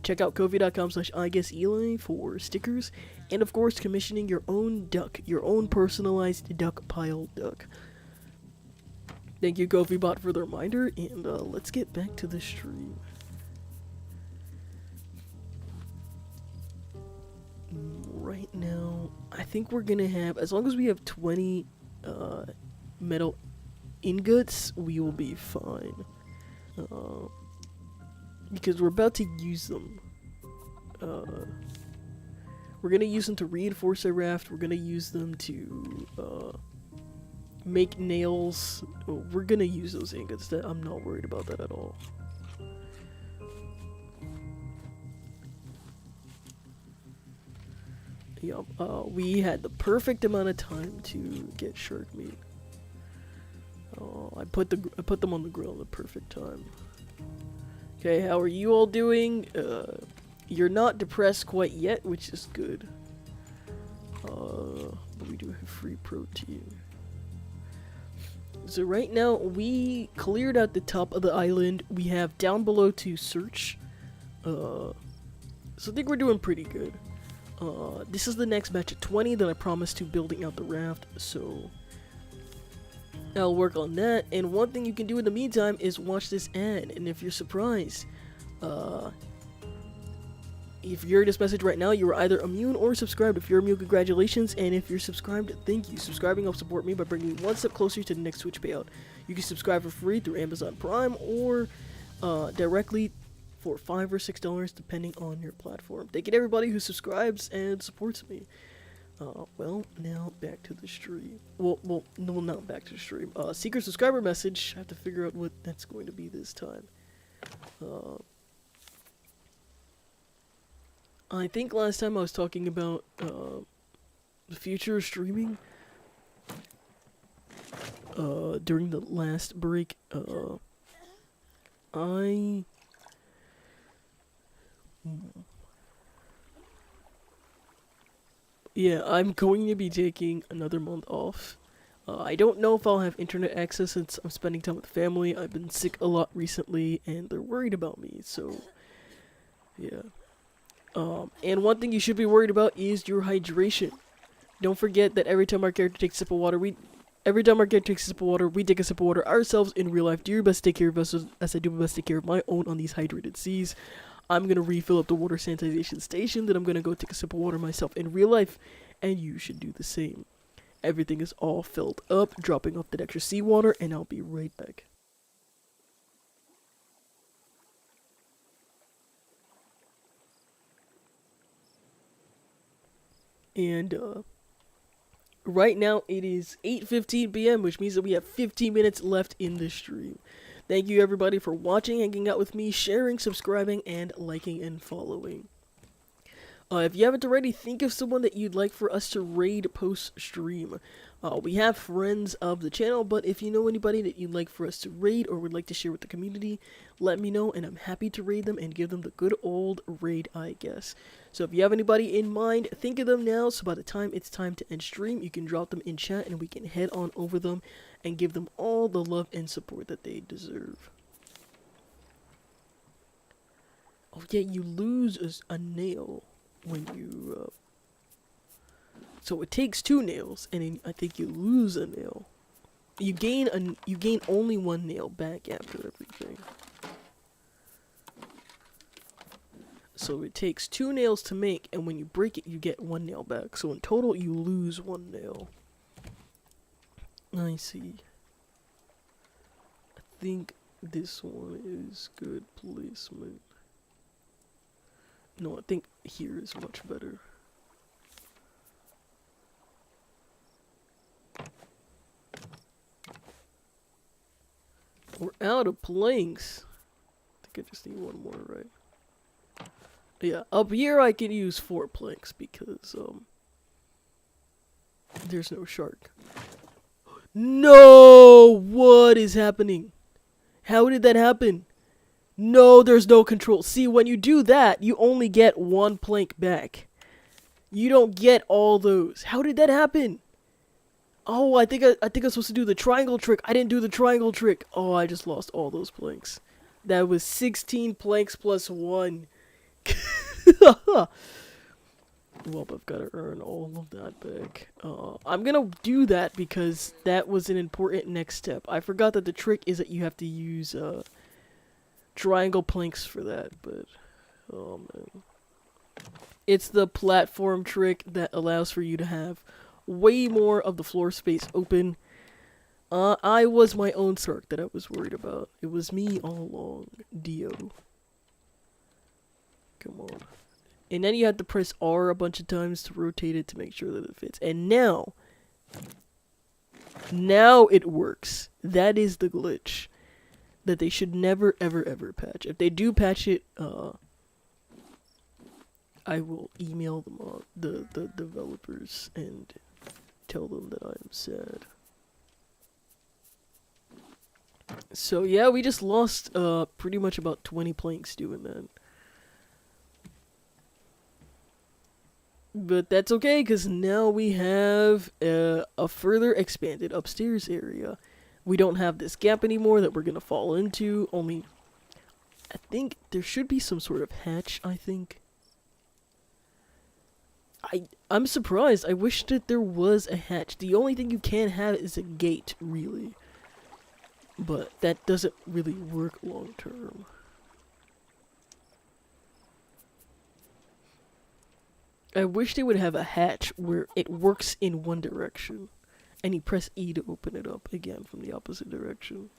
Check out kofi.com/iguesseli for stickers, and of course commissioning your own duck, your own personalized duck pile duck. Thank you KofiBot for the reminder, and let's get back to the stream. Right now, I think we're gonna have, as long as we have 20 metal ingots, we will be fine. Because we're about to use them. We're gonna use them to reinforce our raft, we're gonna use them to make nails. We're gonna use those ingots. That I'm not worried about that at all. Yep, we had the perfect amount of time to get shark meat. I put them on the grill at the perfect time. Okay, how are you all doing? You're not depressed quite yet, which is good. But we do have free protein. So right now, we cleared out the top of the island. We have down below to search. So I think we're doing pretty good. This is the next batch of 20 that I promised to building out the raft, so I'll work on that. And one thing you can do in the meantime is watch this ad, and if you're surprised, if you're this message right now, you are either immune or subscribed. If you're immune, congratulations, and if you're subscribed, thank you. Subscribing helps support me by bringing me one step closer to the next Twitch payout. You can subscribe for free through Amazon Prime or directly for $5 or $6 depending on your platform. Thank you to everybody who subscribes and supports me. Well, now back to the stream. Well, no, not back to the stream. Secret subscriber message. I have to figure out what that's going to be this time. I think last time I was talking about the future of streaming. During the last break, yeah, I'm going to be taking another month off. I don't know if I'll have internet access since I'm spending time with family. I've been sick a lot recently, and they're worried about me, so yeah. And one thing you should be worried about is your hydration. Don't forget that every time our character takes a sip of water, we take a sip of water ourselves in real life. Do your best to take care of us as I do my best to take care of my own on these hydrated seas. I'm going to refill up the water sanitization station, then I'm going to go take a sip of water myself in real life, and you should do the same. Everything is all filled up, dropping off that extra seawater, and I'll be right back. And, right now it is 8:15 p.m., which means that we have 15 minutes left in the stream. Thank you everybody for watching, hanging out with me, sharing, subscribing, and liking and following. If you haven't already, think of someone that you'd like for us to raid post-stream. We have friends of the channel, but if you know anybody that you'd like for us to raid or would like to share with the community, let me know, and I'm happy to raid them and give them the good old raid, I guess. So if you have anybody in mind, think of them now, so by the time it's time to end stream, you can drop them in chat and we can head on over them and give them all the love and support that they deserve. Oh yeah, you lose a nail when you, so it takes 2 nails, and then I think you lose a nail. You gain only 1 nail back after everything. So it takes 2 nails to make, and when you break it, you get 1 nail back. So in total, you lose 1 nail. I see. I think this one is good placement. No, I think here is much better. We're out of planks. I think I just need 1 more, right? Yeah, up here I can use 4 planks because, there's no shark. No! What is happening? How did that happen? No, there's no control. See, when you do that, you only get 1 plank back. You don't get all those. How did that happen? Oh, I think I'm supposed to do the triangle trick. I didn't do the triangle trick. Oh, I just lost all those planks. That was 16 planks plus 1. Well, I've got to earn all of that back. I'm gonna do that because that was an important next step. I forgot that the trick is that you have to use, triangle planks for that, but oh man. It's the platform trick that allows for you to have way more of the floor space open. I was my own shark that I was worried about. It was me all along. Dio. Come on. And then you have to press R a bunch of times to rotate it to make sure that it fits. And now it works. That is the glitch that they should never, ever, ever patch. If they do patch it, I will email them the developers and tell them that I am sad. So yeah, we just lost pretty much about 20 planks doing that. But that's okay, because now we have a further expanded upstairs area. We don't have this gap anymore that we're going to fall into, only I think there should be some sort of hatch, I think. I'm surprised. I wish that there was a hatch. The only thing you can have is a gate, really. But that doesn't really work long term. I wish they would have a hatch where it works in one direction. And you press E to open it up again from the opposite direction.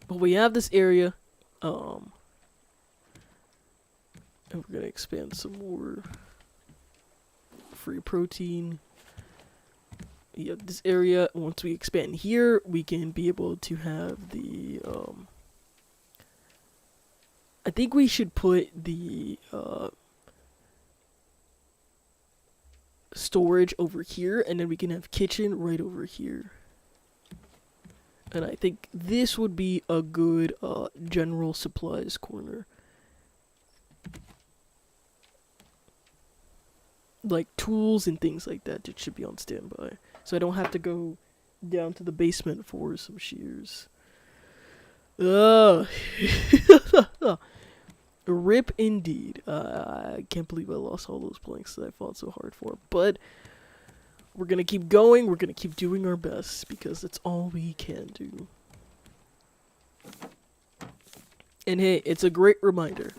But we have this area. And we're gonna expand some more. Free protein. Yeah, this area, once we expand here, we can be able to have the, I think we should put the, storage over here, and then we can have kitchen right over here. And I think this would be a good, general supplies corner. Like tools and things like that just should be on standby. So I don't have to go down to the basement for some shears. Rip indeed. I can't believe I lost all those planks that I fought so hard for. But we're gonna keep going. We're gonna keep doing our best because that's all we can do. And hey, it's a great reminder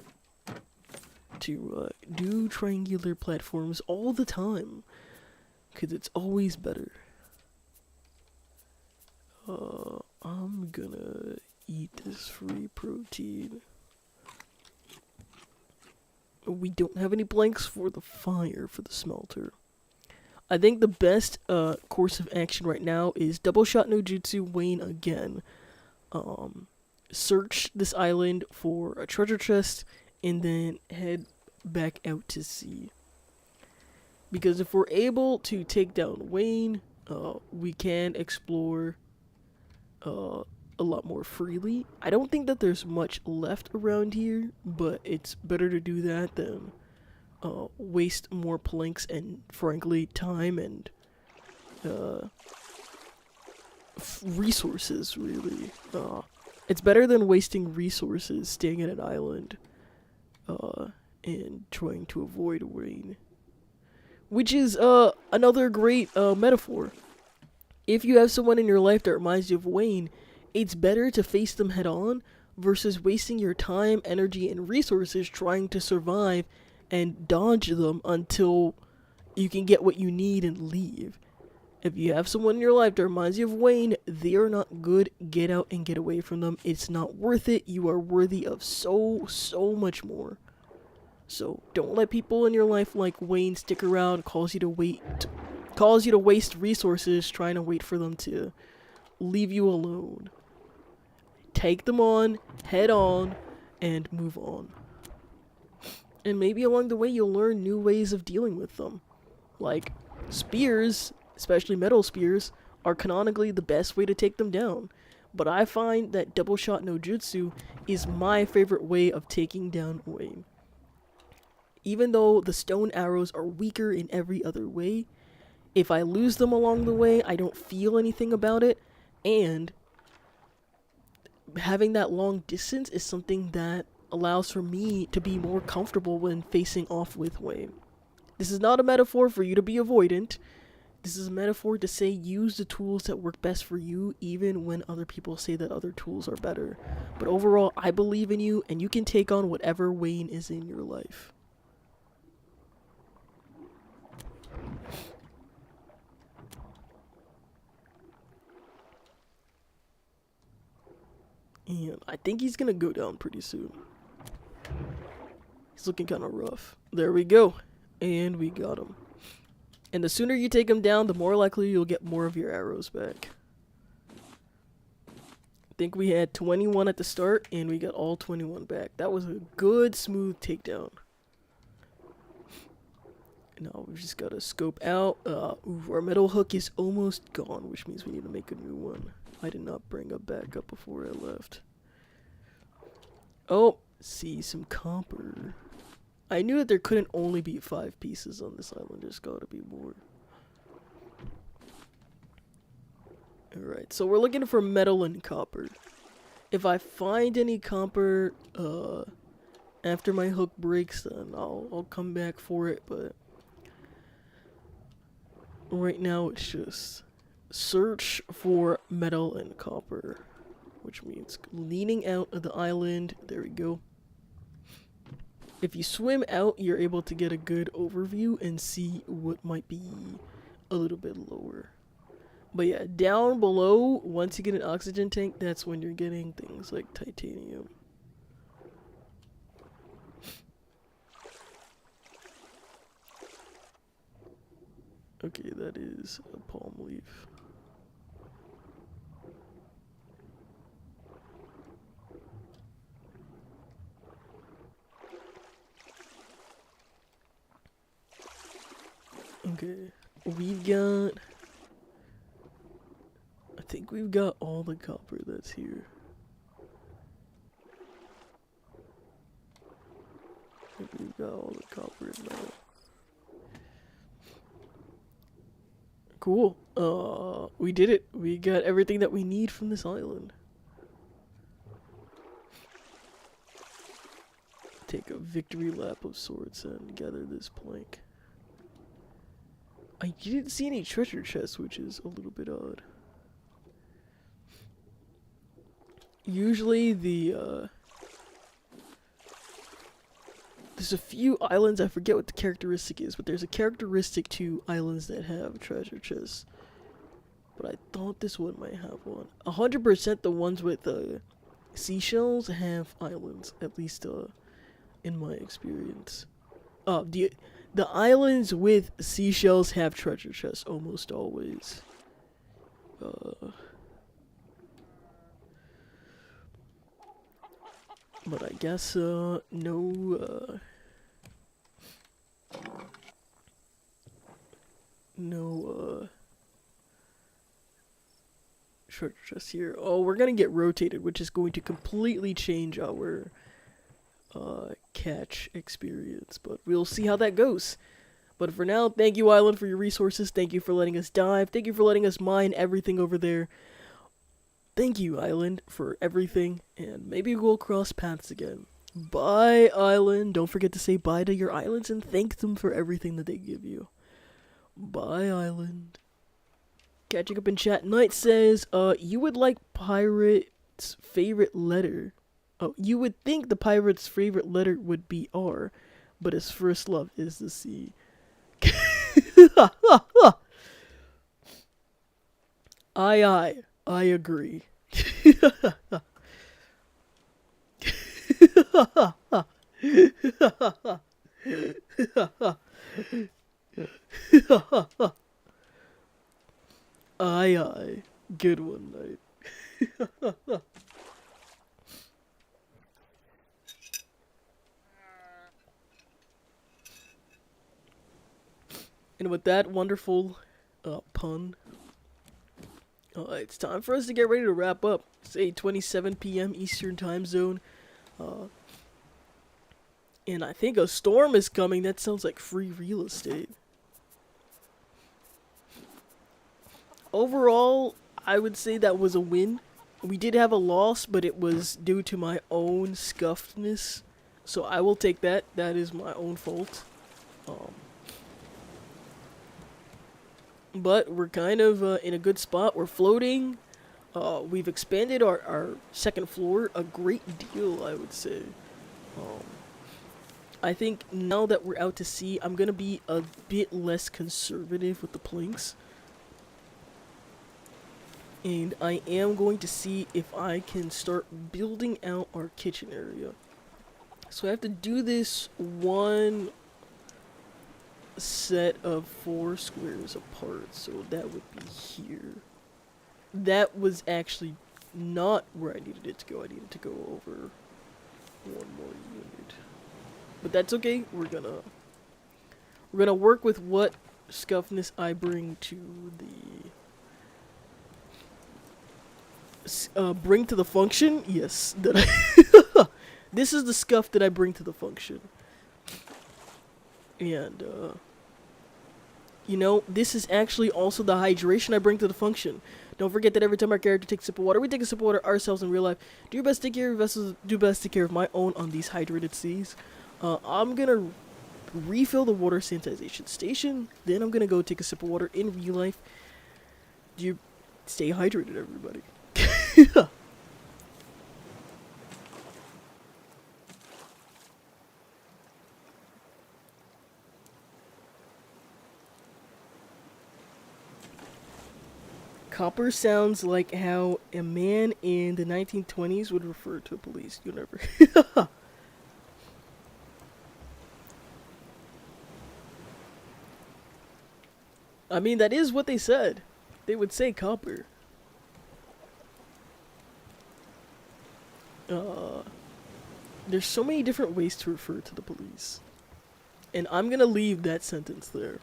to do triangular platforms all the time, because it's always better. I'm gonna eat this free protein. We don't have any planks for the fire for the smelter. I think the best course of action right now is double shot no jutsu Wayne again. Search this island for a treasure chest and then head back out to sea. Because if we're able to take down Wayne, we can explore a lot more freely. I don't think that there's much left around here, but it's better to do that than waste more planks and, frankly, time and resources, really. It's better than wasting resources staying at an island and trying to avoid Wayne. Which is another great metaphor. If you have someone in your life that reminds you of Wayne, it's better to face them head on versus wasting your time, energy, and resources trying to survive and dodge them until you can get what you need and leave. If you have someone in your life that reminds you of Wayne, they are not good. Get out and get away from them. It's not worth it. You are worthy of so much more. So don't let people in your life like Wayne stick around, cause you to waste resources trying to wait for them to leave you alone. Take them on, head on, and move on. And maybe along the way you'll learn new ways of dealing with them. Like, spears, especially metal spears, are canonically the best way to take them down. But I find that double shot no jutsu is my favorite way of taking down Wayne. Even though the stone arrows are weaker in every other way, if I lose them along the way, I don't feel anything about it, and having that long distance is something that allows for me to be more comfortable when facing off with Wayne. This is not a metaphor for you to be avoidant. This is a metaphor to say use the tools that work best for you, even when other people say that other tools are better. But overall, I believe in you, and you can take on whatever Wayne is in your life. And I think he's gonna go down pretty soon. He's looking kind of rough. There we go. And we got him. And the sooner you take him down, the more likely you'll get more of your arrows back. I think we had 21 at the start, and we got all 21 back. That was a good, smooth takedown. Now we've just gotta scope out. Our metal hook is almost gone, which means we need to make a new one. I did not bring a backup before I left. Oh, see some copper. I knew that there couldn't only be 5 pieces on this island. There's gotta be more. Alright, so we're looking for metal and copper. If I find any copper after my hook breaks, then I'll come back for it, but right now it's just search for metal and copper, which means leaning out of the island. There we go. If you swim out, you're able to get a good overview and see what might be a little bit lower. But yeah, down below, once you get an oxygen tank, that's when you're getting things like titanium. Okay, that is a palm leaf. Okay, I think we've got all the copper that's here. I think we've got all the copper and metal. Cool. We did it. We got everything that we need from this island. take a victory lap of sorts and gather this plank. I didn't see any treasure chests, which is a little bit odd. Usually there's a few islands, I forget what the characteristic is, but there's a characteristic to islands that have treasure chests. But I thought this one might have one. 100% the ones with seashells have islands, at least in my experience. The islands with seashells have treasure chests almost always. But I guess no treasure chests here. Oh, we're gonna get rotated, which is going to completely change our catch experience, but we'll see how that goes. But for now, thank you, Island, for your resources. Thank you for letting us dive. Thank you for letting us mine everything over there. Thank you, Island, for everything, and maybe we'll cross paths again. Bye, Island. Don't forget to say bye to your islands and thank them for everything that they give you. Bye, Island. Catching up in chat, Knight says, you would like Pirate's favorite letter. Oh, you would think the pirate's favorite letter would be R, but his first love is the C. I agree. Aye. Good one, Knight. And with that wonderful pun, it's time for us to get ready to wrap up. It's 8:27 p.m. Eastern Time Zone. And I think a storm is coming. That sounds like free real estate. Overall, I would say that was a win. We did have a loss, but it was due to my own scuffedness. So I will take that. That is my own fault. But we're kind of in a good spot. We're floating. We've expanded our second floor a great deal, I would say. I think now that we're out to sea, I'm going to be a bit less conservative with the planks. And I am going to see if I can start building out our kitchen area. So I have to do this one set of 4 squares apart, so that would be here. That was actually not where I needed it to go. I needed to go over one more unit, but that's okay. We're gonna work with what scuffness I bring to the bring to the function. Yes, that I this is the scuff that I bring to the function. And, you know, this is actually also the hydration I bring to the function. Don't forget that every time our character takes a sip of water, we take a sip of water ourselves in real life. Do your best to take care of your vessels, do best to take care of my own on these hydrated seas. I'm gonna refill the water sanitization station, then I'm gonna go take a sip of water in real life. You stay hydrated, everybody. Copper sounds like how a man in the 1920s would refer to police. You never. I mean, that is what they said. They would say copper. There's so many different ways to refer to the police. And I'm gonna leave that sentence there.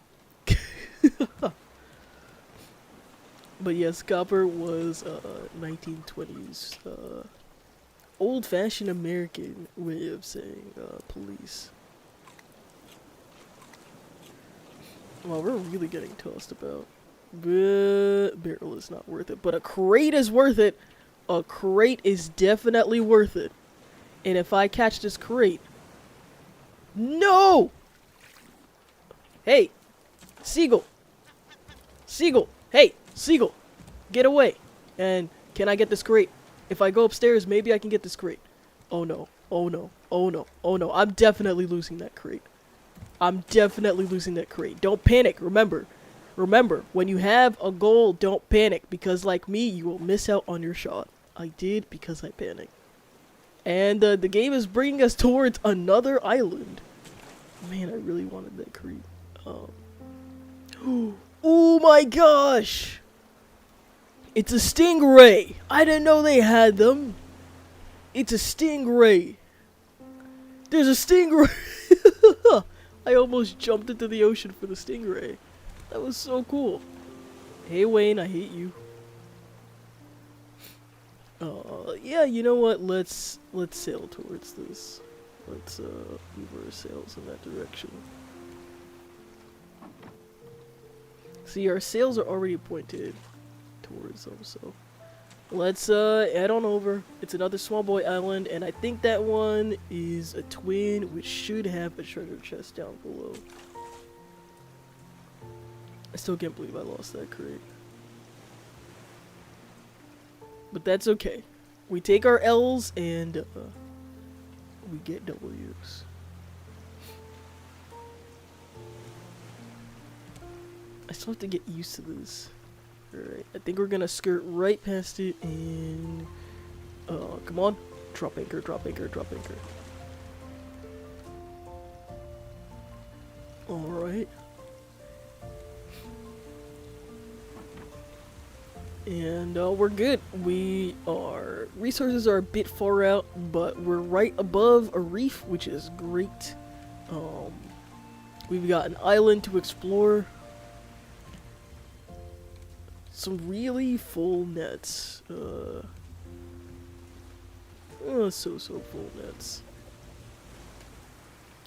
But yes, copper was 1920s old-fashioned American way of saying police. Well, we're really getting tossed about. But barrel is not worth it. But a crate is worth it. A crate is definitely worth it. And if I catch this crate, No! Hey! Seagull! Seagull! Hey! Seagull! Get away! And can I get this crate? If I go upstairs, maybe I can get this crate. Oh no. Oh no. Oh no. Oh no. I'm definitely losing that crate. I'm definitely losing that crate. Don't panic. Remember. Remember, when you have a goal, don't panic. Because like me, you will miss out on your shot. I did because I panicked. And the game is bringing us towards another island. Man, I really wanted that crate. Oh my gosh! It's a stingray! I didn't know they had them. It's a stingray. There's a stingray! I almost jumped into the ocean for the stingray. That was so cool. Hey Wayne, I hate you. Yeah, you know what? Let's sail towards this. Let's move our sails in that direction. See, our sails are already pointed towards them, so let's head on over. It's another small boy island, and I think that one is a twin, which should have a treasure chest down below. I still can't believe I lost that crate. But that's okay. We take our L's and we get W's. I still have to get used to this. Alright, I think we're gonna skirt right past it and come on. Drop anchor, drop anchor, drop anchor. Alright. And we're good. Our resources are a bit far out, but we're right above a reef, which is great. We've got an island to explore. Some really full nets. So full nets.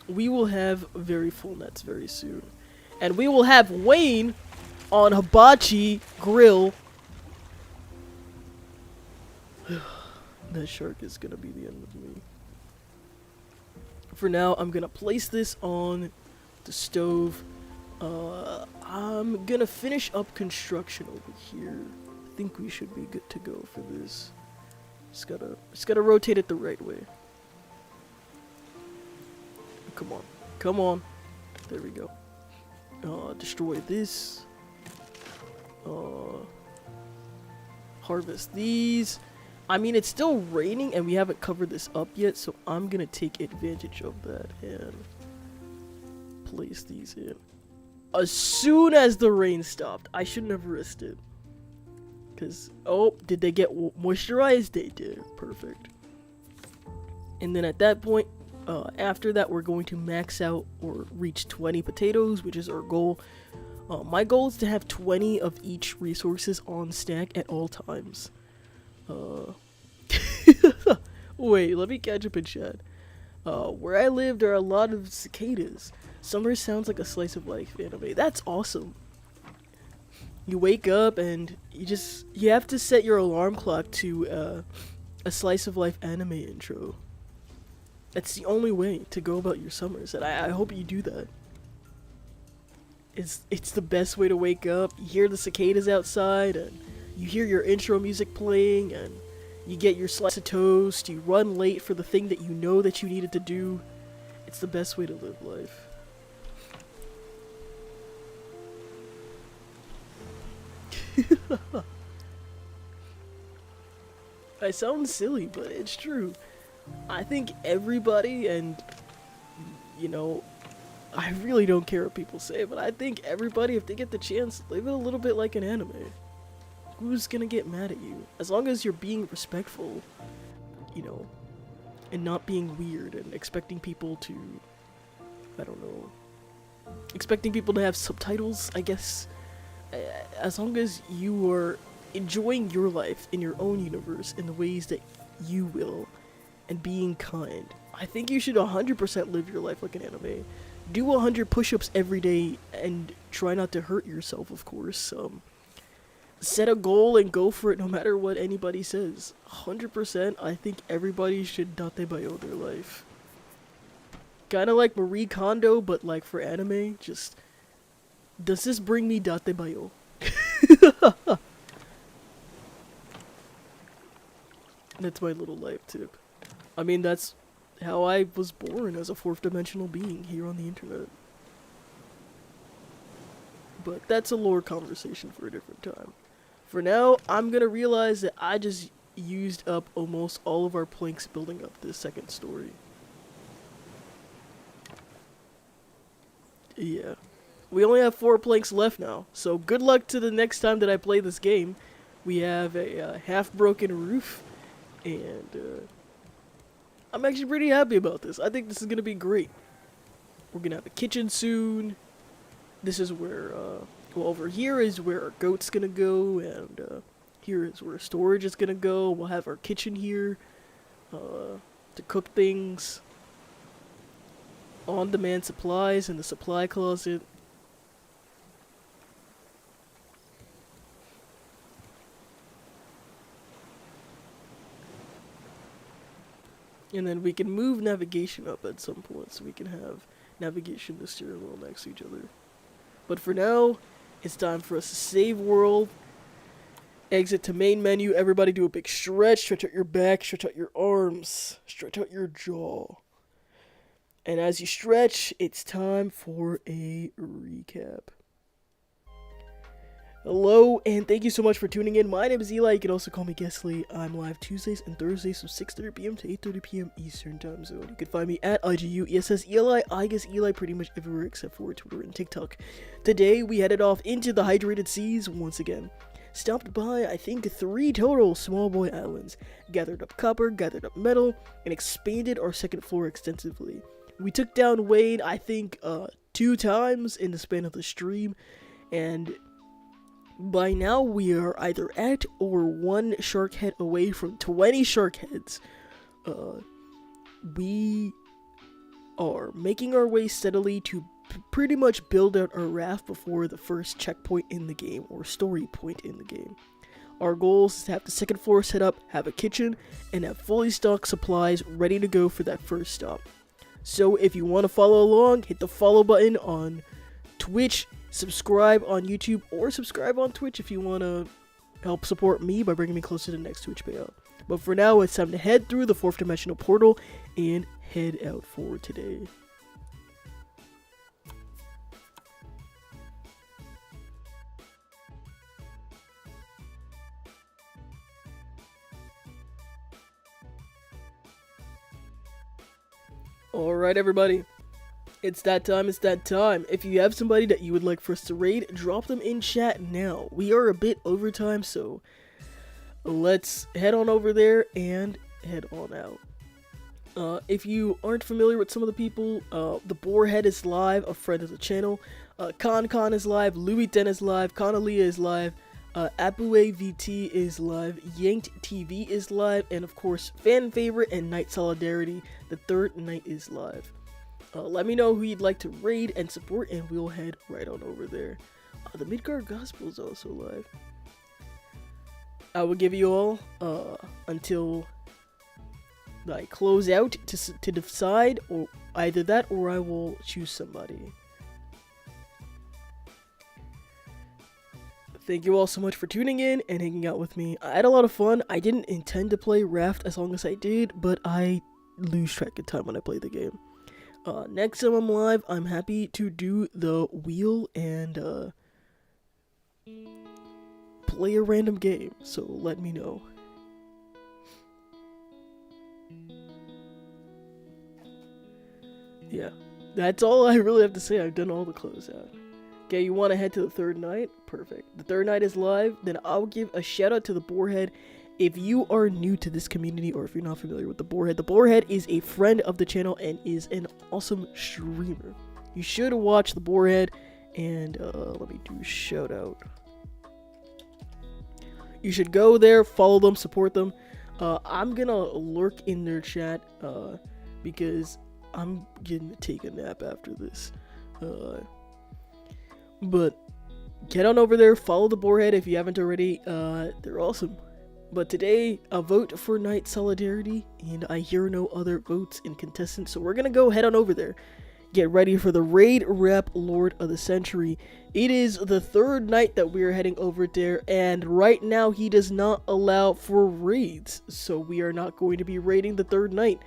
We will have very full nets very soon. And we will have Wayne on hibachi grill. That shark is gonna be the end of me. For now, I'm gonna place this on the stove. I'm gonna finish up construction over here. I think we should be good to go for this. Just gotta rotate it the right way. Come on, come on. There we go. Destroy this. Harvest these. I mean, it's still raining and we haven't covered this up yet, so I'm gonna take advantage of that and place these in. As soon as the rain stopped, I shouldn't have risked it. Cause, oh, did they get moisturized? They did. Perfect. And then at that point, after that, we're going to max out or reach 20 potatoes, which is our goal. My goal is to have 20 of each resources on stack at all times. Wait, let me catch up in chat. Where I live, there are a lot of cicadas. Summer sounds like a slice of life anime. That's awesome. You wake up and you have to set your alarm clock to a slice of life anime intro. That's the only way to go about your summers, and I hope you do that. It's the best way to wake up. You hear the cicadas outside, and you hear your intro music playing, and you get your slice of toast. You run late for the thing that you know that you needed to do. It's the best way to live life. I sound silly, but it's true. I think everybody, and you know, I really don't care what people say, but I think everybody, if they get the chance, live it a little bit like an anime. Who's gonna get mad at you? As long as you're being respectful, you know, and not being weird and expecting people to, I don't know, expecting people to have subtitles, I guess. As long as you are enjoying your life in your own universe in the ways that you will, and being kind, I think you should 100% live your life like an anime. Do 100 push-ups every day and try not to hurt yourself, of course. Set a goal and go for it no matter what anybody says. 100%, I think everybody should datebayo their life. kind of like Marie Kondo, but like for anime. Just, does this bring me Date Bayo? That's my little life tip. I mean, that's how I was born, as a fourth dimensional being here on the internet. But that's a lore conversation for a different time. For now, I'm gonna realize that I just used up almost all of our planks building up this second story. Yeah. We only have 4 planks left now, so good luck to the next time that I play this game. We have a half-broken roof, and I'm actually pretty happy about this. I think this is gonna be great. We're gonna have a kitchen soon. This is where, well, over here is where our goat's gonna go, and here is where storage is gonna go. We'll have our kitchen here to cook things. On-demand supplies in the supply closet. And then we can move navigation up at some point, so we can have navigation to steering wheel next to each other. But for now, it's time for us to save world. Exit to main menu. Everybody do a big stretch. Stretch out your back, stretch out your arms, stretch out your jaw. And as you stretch, it's time for a recap. Hello, and thank you so much for tuning in. My name is Eli. You can also call me iguesseli. I'm live Tuesdays and Thursdays from 6:30 p.m. to 8:30 p.m. Eastern Time Zone. You can find me at IGUESSELI. I guess Eli pretty much everywhere except for Twitter and TikTok. Today, we headed off into the hydrated seas once again. Stopped by, I think, 3 total small boy islands. Gathered up copper, gathered up metal, and expanded our second floor extensively. We took down Wade, I think, 2 times in the span of the stream, and by now we are either at or 1 shark head away from 20 shark heads. We are making our way steadily to pretty much build out our raft before the first checkpoint in the game, or story point in the game. Our goal is to have the second floor set up, have a kitchen, and have fully stocked supplies ready to go for that first stop. So if you want to follow along, hit the follow button on Twitch, subscribe on YouTube, or subscribe on Twitch if you want to help support me by bringing me closer to the next Twitch payout. But for now, it's time to head through the 4th dimensional portal and head out for today. Alright everybody, it's that time, If you have somebody that you would like for us to raid, drop them in chat now. We are a bit over time, so let's head on over there and head on out. If you aren't familiar with some of the people, the Boarhead is live, a friend of the channel. Con is live, Louis Den is live, Conalia is live, Apue VT is live, Yanked TV is live, and of course, fan favorite and Night Solidarity, the 3rd Night is live. Let me know who you'd like to raid and support, and we'll head right on over there. The Midgard Gospel is also live. I will give you all until I close out to decide, or either that or I will choose somebody. Thank you all so much for tuning in and hanging out with me. I had a lot of fun. I didn't intend to play Raft as long as I did, but I lose track of time when I play the game. Next time I'm live, I'm happy to do the wheel and play a random game, so let me know. Yeah, that's all I really have to say. I've done all the closeout. Okay, you want to head to the 3rd night? Perfect. The 3rd night is live. Then I'll give a shout out to the Boarhead. If you are new to this community, or if you're not familiar with the Boarhead is a friend of the channel and is an awesome streamer. You should watch the Boarhead, and let me do a shout out. You should go there, follow them, support them. I'm gonna lurk in their chat because I'm gonna take a nap after this. But get on over there, follow the Boarhead if you haven't already. They're awesome. But today, a vote for Night Solidarity, and I hear no other votes in contestants, so we're gonna go head on over there. Get ready for the raid rep Lord of the Century. It is the third night that we are heading over there, and right now he does not allow for raids, so we are not going to be raiding the third night.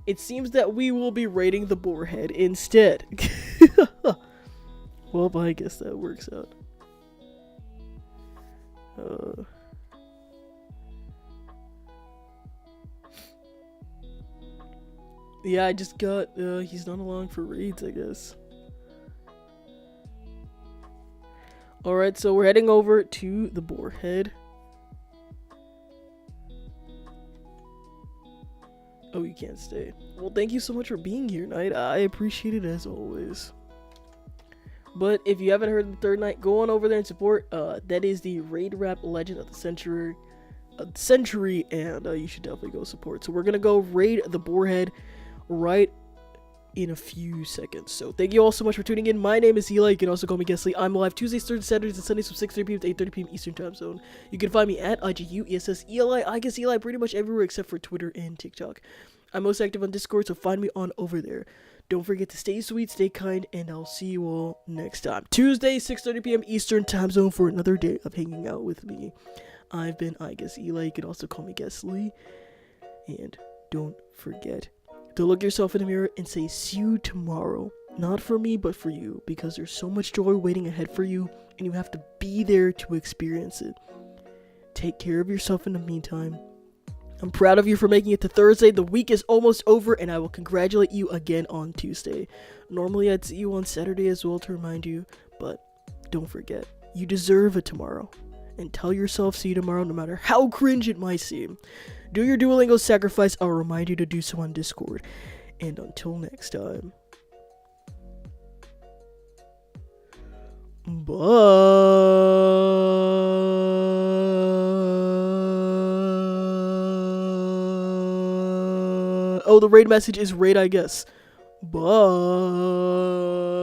It seems that we will be raiding the Boarhead instead. Well, I guess that works out. Yeah, I just got, he's not allowing for raids, I guess. Alright, so we're heading over to the Boarhead. Oh, you can't stay. Well, thank you so much for being here, Knight. I appreciate it as always. But if you haven't heard the third night, go on over there and support. That is the Raid Rap Legend of the Century, and you should definitely go support. So we're gonna go raid the Boarhead right in a few seconds. So thank you all so much for tuning in. My name is Eli. You can also call me iguesseli. I'm live Tuesdays, Thursdays, Saturdays, and Sundays from 6:30 p.m. to 8:30 p.m. Eastern Time Zone. You can find me at IGUESSELI. I guess Eli pretty much everywhere except for Twitter and TikTok. I'm most active on Discord, so find me on over there. Don't forget to stay sweet, stay kind, and I'll see you all next time. Tuesday, 6:30 p.m. Eastern Time Zone for another day of hanging out with me. I've been iguesseli. You can also call me iguesseli. And don't forget to look yourself in the mirror and say, see you tomorrow. Not for me, but for you. Because there's so much joy waiting ahead for you, and you have to be there to experience it. Take care of yourself in the meantime. I'm proud of you for making it to Thursday. The week is almost over, and I will congratulate you again on Tuesday. Normally, I'd see you on Saturday as well to remind you, but don't forget, you deserve a tomorrow. And tell yourself see you tomorrow no matter how cringe it might seem. Do your Duolingo sacrifice. I'll remind you to do so on Discord. And until next time. Bye. Oh, the raid message is raid, I guess. Bye.